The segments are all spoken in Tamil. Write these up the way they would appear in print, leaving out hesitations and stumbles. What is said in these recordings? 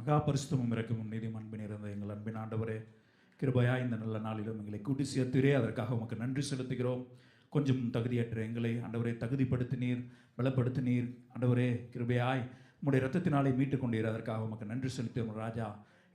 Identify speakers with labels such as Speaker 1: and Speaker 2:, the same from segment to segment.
Speaker 1: மகா பரிசுத்தமும் இரக்கமும் நீதியும் அன்பின் இருந்த எங்கள் அன்பின் ஆண்டவரே, கிருபையா இந்த நல்ல நாளிலும் எங்களை கூட்டி சேர்த்துரே அதற்காக உமக்கு நன்றி செலுத்துகிறோம். கொஞ்சம் தகுதியற்ற எங்களை ஆண்டவரே தகுதிப்படுத்தினீர், பலப்படுத்தினீர். ஆண்டவரே கிருபையாய் உம்முடைய இரத்தத்தினாலே மீட்டு கொண்டீர், அதற்காக உமக்கு நன்றி செலுத்துகிறோம் ராஜா.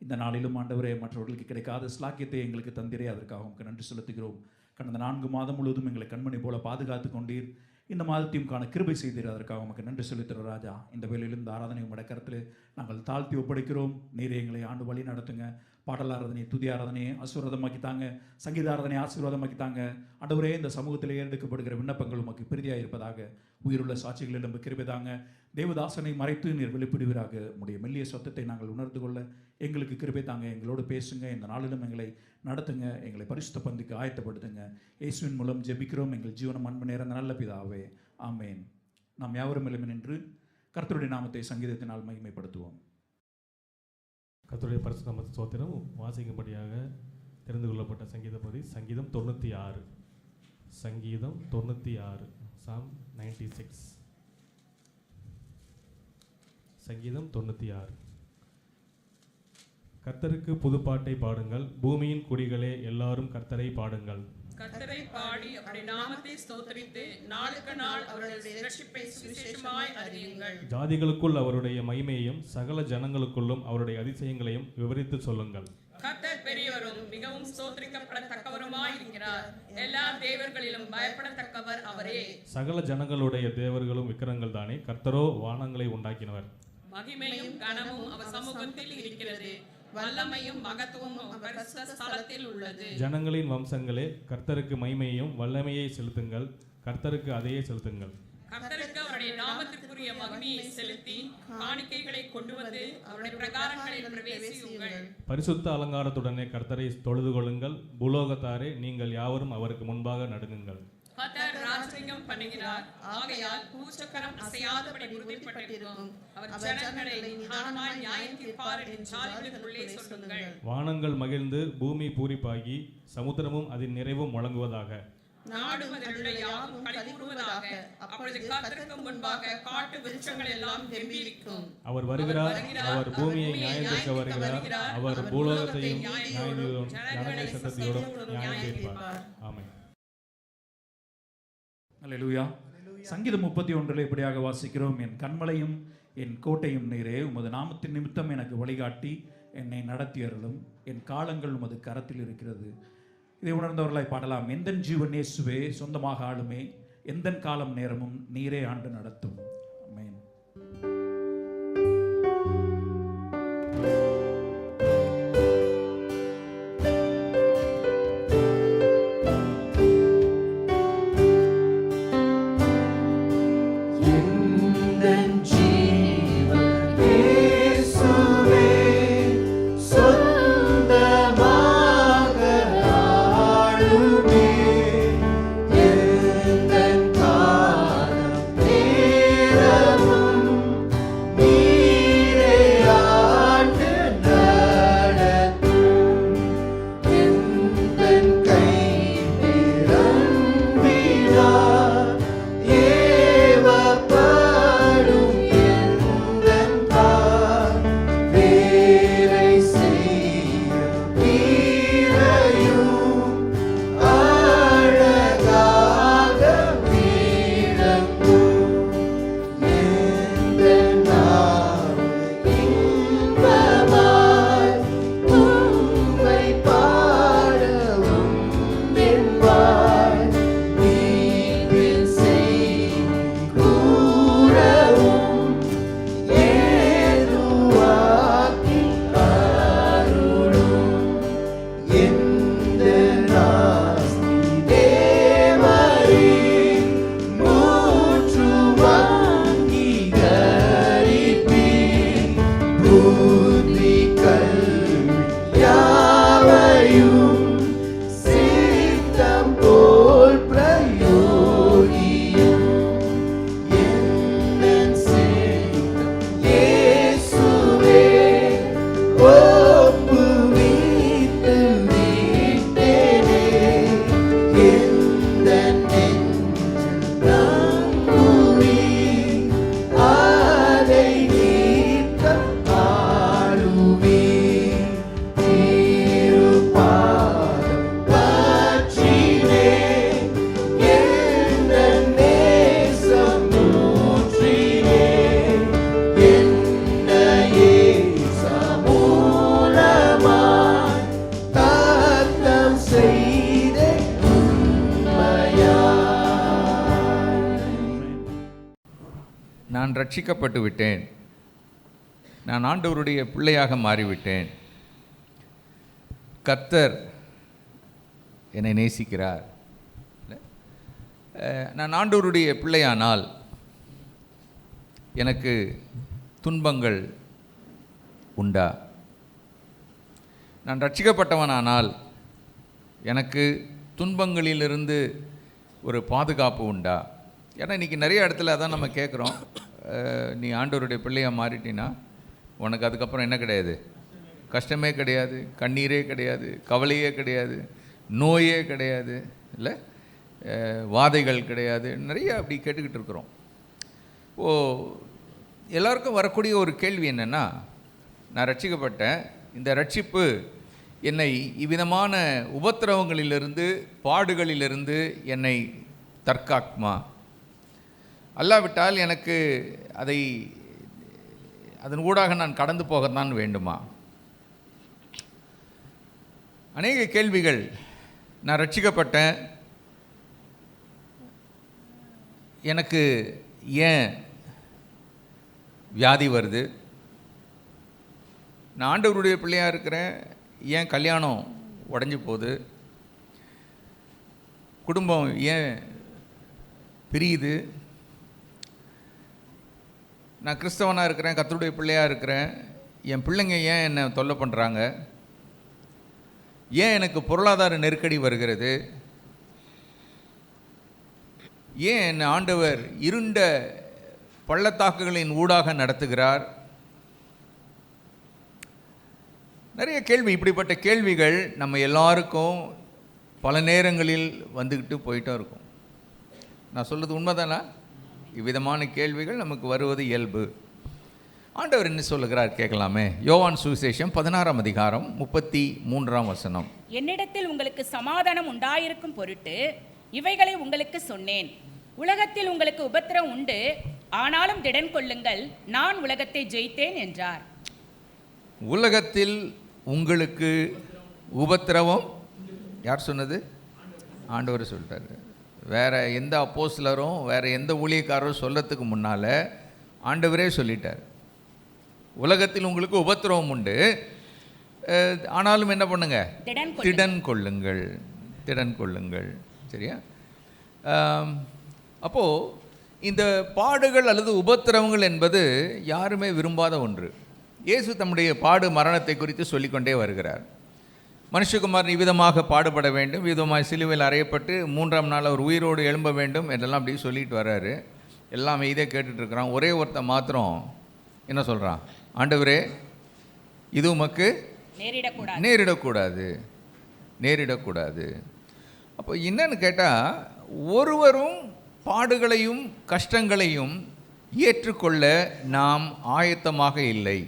Speaker 1: இந்த நாளிலும் ஆண்டவரே மற்றவர்களுக்கு கிடைக்காத ஸ்லாக்கியத்தை எங்களுக்கு தந்திரே, அதற்காக உமக்கு நன்றி செலுத்துகிறோம். கடந்த 4 மாதம் முழுவதும் எங்களை கண்மணி போல பாதுகாத்து கொண்டீர், இந்த மாதத்தையும் காண கிருபை செய்தீர், அதற்காக உமக்கு நன்றி செலுத்துகிறோம் ராஜா. இந்த வேளையிலும் இந்த ஆராதனை உம்முடைய கரத்தில் நாங்கள் தாழ்த்தி ஒப்படைக்கிறோம். நீரே எங்களை ஆண்டு வழி நடத்துங்க. பாடல் ஆராதனை, துதி ஆராதனையை ஆசீர்வாதமாக்கித்தாங்க, சங்கீத ஆராதனை ஆசீர்வாதமாக்கித்தாங்க. ஆண்டவரே இந்த சமூகத்தில் ஏறெடுக்கப்படுகிற விண்ணப்பங்கள் உமக்கு பிரிதியாக இருப்பதாக. உயிருள்ள சாட்சிகளில் நம்ம கிருபைதாங்க. தேவதாசனை மறைத்து நீர் வெளிப்படுவீராக. உடைய மெல்லிய சத்தத்தை நாங்கள் உணர்ந்து கொள்ள எங்களுக்கு கிருபை தாங்க. எங்களோடு பேசுங்க. இந்த நாளிலும் எங்களை நடத்துங்க. எங்களை பரிசுத்த பந்திக்கு ஆயத்தப்படுத்துங்க. இயேசுவின் மூலம் ஜெபிக்கிறோம் எங்கள் ஜீவனம் அன்பு நேர்ந்த நல்ல பிதாவே, ஆமேன். நாம் யாவரும் எழுமி நின்று கர்த்தருடைய நாமத்தை சங்கீதத்தினால் மகிமைப்படுத்துவோம்.
Speaker 2: கர்த்தருடைய பரிசுத்த நாமத்துக்கு ஸ்தோத்திரம். வாசிக்கும்படியாக தெரிந்து கொள்ளப்பட்ட சங்கீத பகுதி சங்கீதம் 96. சங்கீதம் 96, Psalm 96. சங்கீதம் 96. கர்த்தருக்கு புதுப்பாட்டை பாடுங்கள், பூமியின் குடிகளே எல்லாரும் கர்த்தரை பாடுங்கள்.
Speaker 3: கர்த்தரை பாடி அவருடைய நாமத்தை ஸ்தோத்திரித்து நாளுக்கு நாள் அவருடைய இரட்சிப்பை சுவிசேஷமாய் அறியுங்கள்.
Speaker 2: ஜாதிகளுக்குள் அவருடைய மகிமையையும் சகல ஜனங்களுக்குள்ளும் அவருடைய அதிசயங்களையும் விவரித்து சொல்லுங்கள்.
Speaker 3: கர்த்தர் பெரியவரும் மிகவும் ஸ்தோத்திரிக்கப்படத்தக்கவருமாய் இருக்கிறார். எல்லா தேவர்களிலும் பயப்படத்தக்கவர் அவரே.
Speaker 2: சகல ஜனங்களுடைய தேவர்களும் விக்கிரங்கள் தானே, கர்த்தரோ வானங்களை உண்டாக்கினவர்.
Speaker 3: மகிமையும் கனமும் அவர் சமூகத்தில் இருக்கிறது, வல்லமையும் மகத்துவமும் பரிசுத்த ஸ்தலத்தில் உள்ளது.
Speaker 2: ஜனங்களின் வம்சங்களே, கர்த்தருக்கு மகிமையையும் வல்லமையை செலுத்துங்கள், கர்த்தருக்கு அதையே செலுத்துங்கள்.
Speaker 3: கர்த்தருக்கு அவருடைய நாமத்திற்குரிய மகிமையை செலுத்தி காணிக்கைகளை கொண்டு வந்து அவருடைய பிரகாரங்களில் பிரவேசியுங்கள்.
Speaker 2: பரிசுத்த அலங்காரத்துடனே கர்த்தரை தொழுது கொள்ளுங்கள், பூலோகத்தாரே நீங்கள் யாவரும் அவருக்கு முன்பாக நடுங்குங்கள்.
Speaker 3: கர்த்தர் ராஜரிகம் பண்ணுகிறார், ஆகையால் பூச்சக்கரம் அசையாதபடி உறுதிப்பட்டிருக்கும். அவர் ஜனங்களை நிதானமாய் நியாயம் தீர்ப்பார் என்று ஜாதிகளுக்குள்ளே சொல்லுங்கள்.
Speaker 2: வானங்கள் மகிழ்ந்து பூமி பூரிப்பாகி சமுத்திரமும் அதன் நிறைவும் முழங்குவதாக.
Speaker 3: நாடும் அதிலுள்ள யாவும் களிகூறுவதாக. அப்பொழுது கர்த்தருக்கு முன்பாக காட்டு விருட்சங்கள் எல்லாம் கெம்பீரிக்கும்.
Speaker 2: அவர் வருகிறார், அவர் பூமியை நியாயம் தீர்க்க வருகிறார், அவர் பூலோகத்தையும் ஜனங்களை சத்தத்தோடும் நியாயம் தீர்ப்பார். ஆமென்.
Speaker 1: அல்லேலூயா. சங்கீதம் 31 இப்படியாக வாசிக்கிறோம். என் கண்மலையும் என் கோட்டையும் நீரே, உமது நாமத்தின் நிமித்தம் எனக்கு வழிகாட்டி என்னை நடத்தி அருளும். என் காலங்கள் உமது கரத்தில் இருக்கிறது. இதை உணர்ந்தவர்களாய் பாடலாம். எந்தன் ஜீவன் இயேசுவே சொந்தமாக ஆளுமே, எந்தன் காலம் நேரமும் நீரே ஆண்டு நடத்தும். ஆமென்.
Speaker 4: ரட்சிக்கப்பட்டு விட்டேன், நான் ஆண்டவருடைய பிள்ளையாக மாறிவிட்டேன், கர்த்தர் என்னை நேசிக்கிறார், நான் ஆண்டவருடைய பிள்ளையானால் எனக்கு துன்பங்கள் உண்டா, நான் ரட்சிக்கப்பட்டவனானால் எனக்கு துன்பங்களிலிருந்து ஒரு பாதுகாப்பு உண்டா? ஏன்னா இன்றைக்கி நிறைய இடத்துல அதான் நம்ம கேட்குறோம், நீ ஆண்டவருடைய பிள்ளையாக மாறிட்டினா உனக்கு அதுக்கப்புறம் என்ன கிடையாது, கஷ்டமே கிடையாது, கண்ணீரே கிடையாது, கவலையே கிடையாது, நோயே கிடையாது, இல்லை வாதைகள் கிடையாது, நிறைய அப்படி கேட்டுக்கிட்டு இருக்கிறோம். எல்லாருக்கும் வரக்கூடிய ஒரு கேள்வி என்னென்னா, நான் ரட்சிக்கப்பட்டேன், இந்த ரட்சிப்பு என்னை இவ்விதமான உபத்திரவங்களிலிருந்து பாடுகளிலிருந்து என்னை தற்காக்குமா, அல்லாவிட்டால் எனக்கு அதன் ஊடாக நான் கடந்து போகத்தான் வேண்டுமா? அநேக கேள்விகள். நான் ரட்சிக்கப்பட்டேன், எனக்கு ஏன் வியாதி வருது, நான் ஆண்டவருடைய பிள்ளையாக இருக்கிறேன், ஏன் கல்யாணம் உடஞ்சி போகுது, குடும்பம் ஏன் பிரியுது, நான் கிறிஸ்தவனாக இருக்கிறேன், கர்த்தருடைய பிள்ளையாக இருக்கிறேன், என் பிள்ளைங்க ஏன் என்னை தொல்லை பண்ணுறாங்க, ஏன் எனக்கு பொருளாதார நெருக்கடி வருகிறது, ஏன் என்னை ஆண்டவர் இருண்ட பள்ளத்தாக்குகளின் ஊடாக நடத்துகிறார்? நிறைய கேள்வி. இப்படிப்பட்ட கேள்விகள் நம்ம எல்லாருக்கும் பல நேரங்களில் வந்துக்கிட்டு போயிட்டே இருக்கும். நான் சொல்கிறது உண்மைதானா? இவ்விதமான கேள்விகள் நமக்கு வருவது இயல்பு. ஆண்டவர் என்ன சொல்லுகிறார் கேட்கலாமே. யோவான் சுவிசேஷம் 16ஆம் அதிகாரம் 33ஆம் வசனம்.
Speaker 5: என்னிடத்தில் உங்களுக்கு சமாதானம் உண்டாயிருக்கும் பொருட்டு இவைகளை உங்களுக்கு சொன்னேன். உலகத்தில் உங்களுக்கு உபத்திரம் உண்டு, ஆனாலும் திடன் கொள்ளுங்கள், நான் உலகத்தை ஜெயித்தேன் என்றார்.
Speaker 4: உலகத்தில் உங்களுக்கு உபத்திரவம் யார் சொன்னது? ஆண்டவர் சொல்லிட்டாரு. வேற எந்த அப்போஸ்தலரும் வேற எந்த ஊழியக்காரரும் சொல்லத்துக்கு முன்னால் ஆண்டவரே சொல்லிட்டார். உலகத்தில் உங்களுக்கு உபத்திரவம் உண்டு, ஆனாலும் என்ன பண்ணுங்க? திடன் கொள்ளுங்கள், திடன் கொள்ளுங்கள். சரியா? அப்போது இந்த பாடுகள் அல்லது உபத்திரவங்கள் என்பது யாருமே விரும்பாத ஒன்று. இயேசு தம்முடைய பாடு மரணத்தை குறித்து சொல்லிக்கொண்டே வருகிறார். மனுஷகுமார் இவ்விதமாக பாடுபட வேண்டும், விதமாக சிலுவையில் அறையப்பட்டு 3ஆம் நாள் அவர் உயிரோடு எழும்ப வேண்டும் என்றெல்லாம் அப்படி சொல்லிட்டு வர்றாரு. எல்லாமே இதே கேட்டுட்ருக்கிறான். ஒரே ஒருத்தன் மாத்திரம் என்ன சொல்கிறான்? ஆண்டவரே, இது உமக்கு நேரிடக்கூடாது, நேரிடக்கூடாது. அப்போ என்னன்னு கேட்டால், ஒருவரும் பாடுகளையும் கஷ்டங்களையும் ஏற்றுக்கொள்ள நாம் ஆயத்தமாக இல்லை.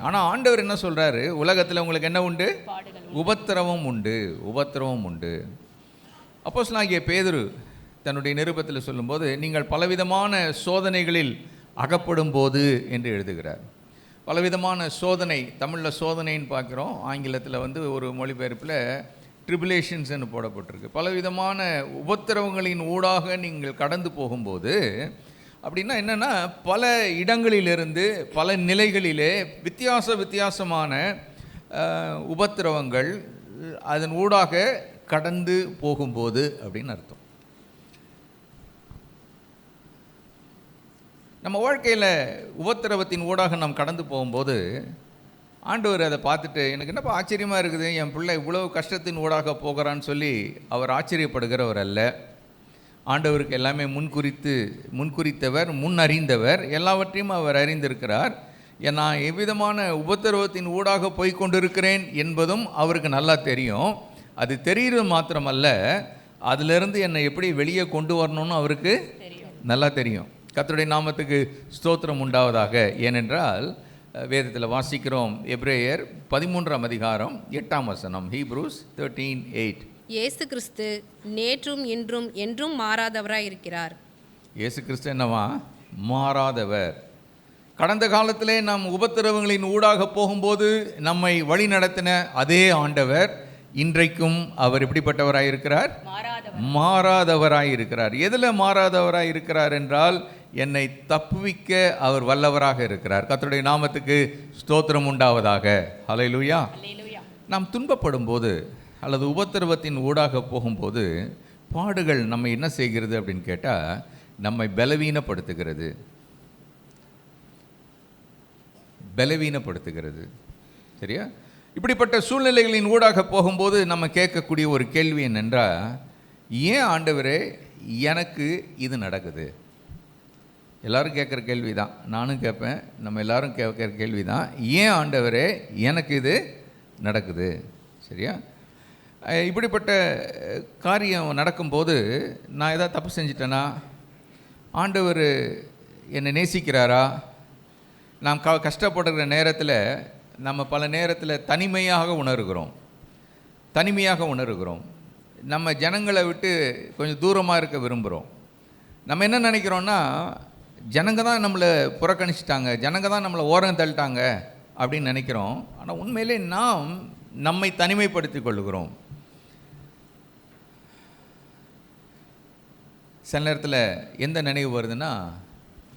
Speaker 4: ஆனால் ஆண்டவர் என்ன சொல்கிறாரு? உலகத்தில் உங்களுக்கு என்ன உண்டு? உபத்திரவம் உண்டு, உபத்திரவம் உண்டு. அப்போஸ்தலனாகிய பேதுரு தன்னுடைய நிருபத்தில் சொல்லும்போது, நீங்கள் பலவிதமான சோதனைகளில் அகப்படும் போது என்று எழுதுகிறார். பலவிதமான சோதனை, தமிழில் சோதனைன்னு பார்க்குறோம், ஆங்கிலத்தில் ஒரு மொழிபெயர்ப்பில் ட்ரிபுலேஷன்ஸ்ன்னு போடப்பட்டிருக்கு. பலவிதமான உபத்திரவங்களின் ஊடாக நீங்கள் கடந்து போகும்போது, அப்படின்னா என்னென்னா, பல இடங்களிலிருந்து பல நிலைகளிலே வித்தியாசமான உபத்திரவங்கள் அதன் ஊடாக கடந்து போகும்போது அப்படின்னு அர்த்தம். நம்ம வாழ்க்கையில் உபத்திரவத்தின் ஊடாக நாம் கடந்து போகும்போது ஆண்டவர் அதை பார்த்துட்டு, எனக்கு என்னப்பா ஆச்சரியமாக இருக்குது, என் பிள்ளை இவ்வளவு கஷ்டத்தின் ஊடாக போகிறான்னு சொல்லி அவர் ஆச்சரியப்படுகிறவர் அல்ல. ஆண்டவருக்கு எல்லாமே முன்குறித்தவர், முன் அறிந்தவர், எல்லாவற்றையும் அவர் அறிந்திருக்கிறார். நான் எவ்விதமான உபத்திரவத்தின் ஊடாக போய் கொண்டிருக்கிறேன் என்பதும் அவருக்கு நல்லா தெரியும். அது தெரிகிறது மாத்திரமல்ல, அதிலிருந்து என்னை எப்படி வெளியே கொண்டு வரணும்னு அவருக்கு நல்லா தெரியும். கர்த்தருடைய நாமத்துக்கு ஸ்தோத்திரம் உண்டாவதாக. ஏனென்றால் வேதத்தில் வாசிக்கிறோம், எபிரேயர் 13ஆம் அதிகாரம் 8ஆம் வசனம், ஹீப்ரூஸ் 13:8.
Speaker 6: இயேசு கிறிஸ்து நேற்றும் இன்றும் என்றும் மாறாதவராய் இருக்கிறார்.
Speaker 4: இயேசு கிறிஸ்து என்னவா? மாறாதவர். கடந்த காலத்திலே நாம் உபத்திரவங்களின் ஊடாக போகும்போது நம்மை வழி நடத்தின அதே ஆண்டவர் இன்றைக்கும் அவர் எப்படிப்பட்டவராய் இருக்கிறார்?
Speaker 5: மாறாதவர்.
Speaker 4: மாறாதவராய் இருக்கிறார். எதில் மாறாதவராய் இருக்கிறார் என்றால், என்னை தப்புவிக்க அவர் வல்லவராக இருக்கிறார். கர்த்தருடைய நாமத்துக்கு ஸ்தோத்திரம் உண்டாவதாக. ஹல்லேலூயா.
Speaker 5: அல்லேலூயா.
Speaker 4: நாம் துன்பப்படும் போது அல்லது உபத்திரவத்தின் ஊடாக போகும்போது பாடுகள் நம்ம என்ன செய்கிறது அப்படின்னு கேட்டால், நம்மை பலவீனப்படுத்துகிறது. சரியா? இப்படிப்பட்ட சூழ்நிலைகளின் ஊடாக போகும்போது நம்ம கேட்கக்கூடிய ஒரு கேள்வி என்னென்றால், ஏன் ஆண்டவரே எனக்கு இது நடக்குது? எல்லாரும் கேட்குற கேள்வி தான், நானும் கேட்பேன், நம்ம எல்லாரும் கேட்குற கேள்வி தான், ஏன் ஆண்டவரே எனக்கு இது நடக்குது? சரியா? இப்படிப்பட்ட காரியம் நடக்கும்போது நான் ஏதாவது தப்பு செஞ்சிட்டேனா? ஆண்டவர் என்னை நேசிக்கிறாரா? நாம் கஷ்டப்படுகிற நேரத்தில் நம்ம பல நேரத்தில் தனிமையாக உணர்கிறோம். நம்ம ஜனங்களை விட்டு கொஞ்சம் தூரமாக இருக்க விரும்புகிறோம். நம்ம என்ன நினைக்கிறோன்னா, ஜனங்க தான் நம்மளை புறக்கணிச்சிட்டாங்க, ஜனங்க தான் நம்மளை ஓரம் தள்ளிட்டாங்க அப்படின்னு நினைக்கிறோம். ஆனால் உண்மையிலே நாம் நம்மை தனிமைப்படுத்தி கொள்ளுகிறோம். சில நேரத்தில் எந்த நினைவு வருதுன்னா,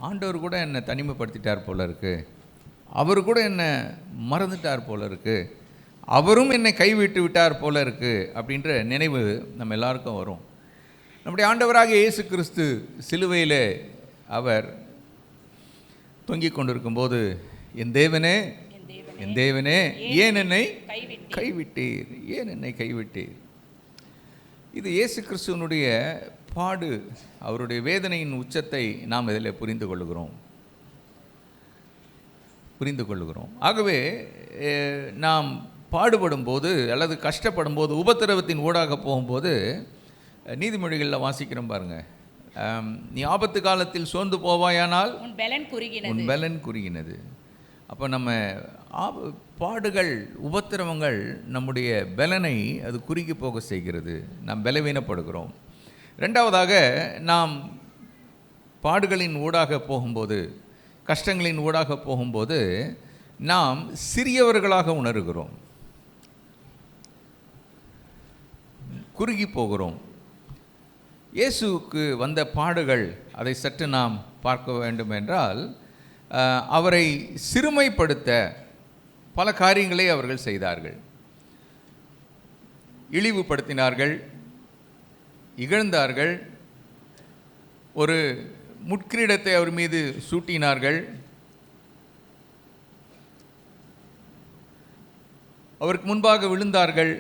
Speaker 4: ஆண்டவர் கூட என்னை தனிமைப்படுத்திட்டார் போல இருக்குது, அவர் கூட என்னை மறந்துட்டார் போல இருக்குது, அவரும் என்னை கைவிட்டு விட்டார் போல இருக்குது அப்படின்ற நினைவு நம்ம எல்லாருக்கும் வரும். நம்முடைய ஆண்டவராக இயேசு கிறிஸ்து சிலுவையில் அவர் தொங்கிக் கொண்டிருக்கும்போது, என் தேவனே ஏன் என்னை கைவிட்டீர்? இது இயேசு கிறிஸ்துவனுடைய பாடு, அவருடைய வேதனையின் உச்சத்தை நாம் இதில் புரிந்து கொள்ளுகிறோம். ஆகவே நாம் பாடுபடும் போது அல்லது கஷ்டப்படும் போது, உபத்திரவத்தின் ஊடாக போகும்போது, நீதிமொழிகளில் வாசிக்கிறோம் பாருங்க, நீ ஆபத்து காலத்தில் சோர்ந்து போவாயானால் உன் பலன் குறுகினது. அப்போ நம்ம பாடுகள், உபத்திரவங்கள் நம்முடைய பலனை அது குறுகி போக செய்கிறது, நாம் பலவீனப்படுகிறோம். ரெண்டாவதாக, நாம் பாடுகளின் ஊடாக போகும்போது, கஷ்டங்களின் ஊடாக போகும்போது நாம் சிறியவர்களாக உணர்கிறோம், குறுகி போகிறோம். இயேசுவுக்கு வந்த பாடுகள், அதை சற்று நாம் பார்க்க வேண்டும் என்றால், அவரை சிறுமைப்படுத்த பல காரியங்களை அவர்கள் செய்தார்கள். இழிவுபடுத்தினார்கள், இகழ்ந்தார்கள், ஒரு முட்கிரீடத்தை அவர் மீது சூட்டினார்கள், அவருக்கு முன்பாக விழுந்தார்கள்,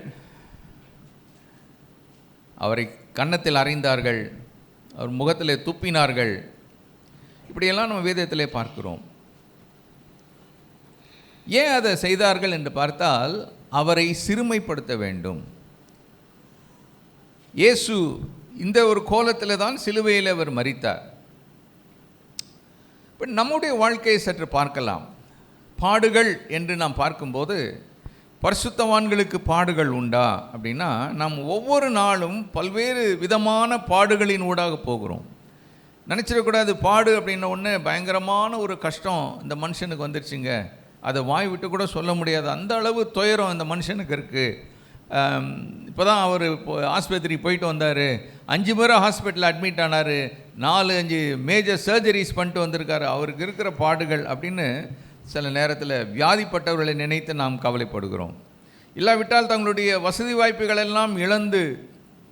Speaker 4: அவரை கன்னத்தில் அறைந்தார்கள், அவர் முகத்தில் துப்பினார்கள். இப்படியெல்லாம் நம்ம வேதத்திலே பார்க்கிறோம். ஏன் அதை செய்தார்கள் என்று பார்த்தால், அவரை சிறுமைப்படுத்த வேண்டும். இயேசு இந்த ஒரு கோலத்தில் தான் சிலுவையில் அவர் மரித்தார். இப்போ நம்முடைய வாழ்க்கையை சற்று பார்க்கலாம். பாடுகள் என்று நாம் பார்க்கும்போது, பரிசுத்தவான்களுக்கு பாடுகள் உண்டா அப்படின்னா, நாம் ஒவ்வொரு நாளும் பல்வேறு விதமான பாடுகளின் ஊடாக போகிறோம். நினச்சிடக்கூடாது பாடு அப்படின்ன உடனே பயங்கரமான ஒரு கஷ்டம் இந்த மனுஷனுக்கு வந்துருச்சுங்க, அதை வாய் விட்டு கூட சொல்ல முடியாது, அந்த அளவு துயரம் இந்த மனுஷனுக்கு இருக்குது. இப்போ தான் அவர் ஆஸ்பத்திரி போயிட்டு வந்தார், 5 முறை ஹாஸ்பிட்டலில் அட்மிட் ஆனார், 4-5 மேஜர் சர்ஜரிஸ் பண்ணிட்டு வந்திருக்காரு, அவருக்கு இருக்கிற பாடுகள் அப்படின்னு சில நேரத்தில் வியாதிப்பட்டவர்களை நினைத்து நாம் கவலைப்படுகிறோம். இல்லாவிட்டால் தங்களுடைய வசதி வாய்ப்புகள் எல்லாம் இழந்து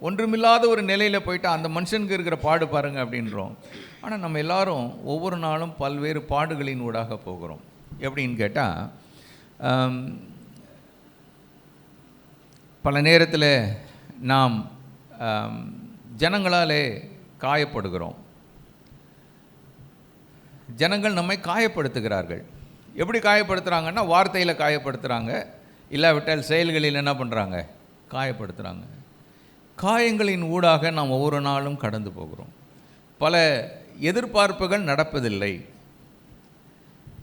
Speaker 4: ஒன்றுமில்லாத ஒரு நிலையில் போயிட்டு அந்த மனுஷனுக்கு இருக்கிற பாடு பாருங்கள் அப்படின்றோம். ஆனால் நம்ம எல்லாரும் ஒவ்வொரு நாளும் பல்வேறு பாடுகளின் ஊடாக போகிறோம். எப்படின்னு கேட்டால், பல நேரத்தில் நாம் ஜனங்களாலே காயப்படுகிறோம். ஜனங்கள் நம்மை காயப்படுத்துகிறார்கள். எப்படி காயப்படுத்துகிறாங்கன்னா, வார்த்தையில் காயப்படுத்துகிறாங்க, இல்லாவிட்டால் செயல்களில் என்ன பண்ணுறாங்க, காயப்படுத்துகிறாங்க. காயங்களின் ஊடாக நாம் ஒவ்வொரு நாளும் கடந்து போகிறோம். பல எதிர்பார்ப்புகள் நடப்பதில்லை.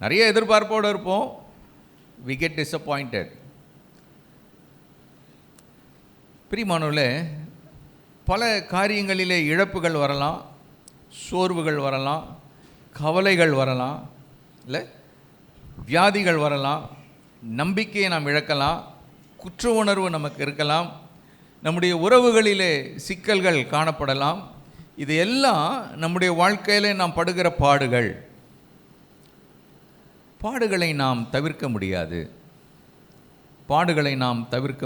Speaker 4: நிறைய எதிர்பார்ப்போடு இருப்போம், we get disappointed. பிரியமானவர்களே, பல காரியங்களிலே இழப்புகள் வரலாம், சோர்வுகள் வரலாம், கவலைகள் வரலாம், இல்லை வியாதிகள் வரலாம், நம்பிக்கையை நாம் இழக்கலாம், குற்ற உணர்வு நமக்கு இருக்கலாம், நம்முடைய உறவுகளிலே சிக்கல்கள் காணப்படலாம். இது எல்லாம் நம்முடைய வாழ்க்கையிலே நாம் படுகிற பாடுகளை நாம் தவிர்க்க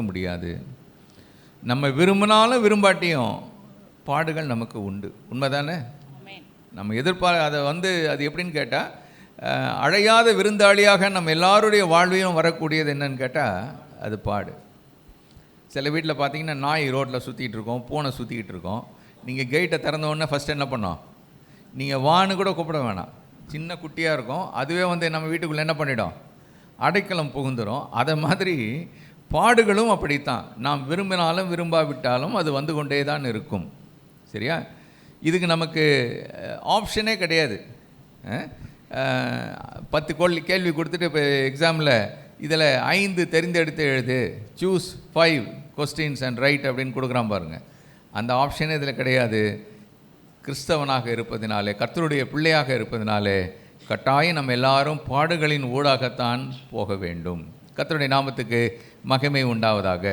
Speaker 4: முடியாது. நம்ம விரும்பினாலும் விரும்பாட்டியும் பாடுகள் நமக்கு உண்டு. உண்மைதானே? நம்ம அது எப்படின்னு கேட்டால், அழையாத விருந்தாளியாக நம்ம எல்லாருடைய வாழ்வையும் வரக்கூடியது என்னன்னு கேட்டால் அது பாடு. சில வீட்டில் பார்த்தீங்கன்னா நாய் ரோட்டில் சுற்றிட்டு இருக்கோம், பூனை சுற்றிக்கிட்டு இருக்கோம். நீங்கள் கேட்டை திறந்தோடனே ஃபஸ்ட்டு என்ன பண்ணோம்? நீங்கள் வான்னு கூட கூப்பிட வேணாம், சின்ன குட்டியாக இருக்கும், அதுவே நம்ம வீட்டுக்குள்ளே என்ன பண்ணிடும்? அடைக்கலம் புகுந்துடும். அதை மாதிரி பாடுகளும் அப்படித்தான். நாம் விரும்பினாலும் விரும்பாவிட்டாலும் அது வந்து கொண்டே தான் இருக்கும். சரியா? இதுக்கு நமக்கு ஆப்ஷனே கிடையாது. 10 கேள்வி கொடுத்துட்டு இப்போ எக்ஸாமில் இதில் 5 தெரிந்தெடுத்து எழுது, சூஸ் 5 கொஸ்டின்ஸ் அண்ட் ரைட் அப்படின்னு கொடுக்குறான் பாருங்கள். அந்த ஆப்ஷனே இதில் கிடையாது. கிறிஸ்தவனாக இருப்பதினாலே, கர்த்தருடைய பிள்ளையாக இருப்பதினாலே கட்டாயம் நம்ம எல்லாரும் பாடுகளின் ஊடாகத்தான் போக வேண்டும். கர்த்தருடைய நாமத்துக்கு மகிமை உண்டாவதாக.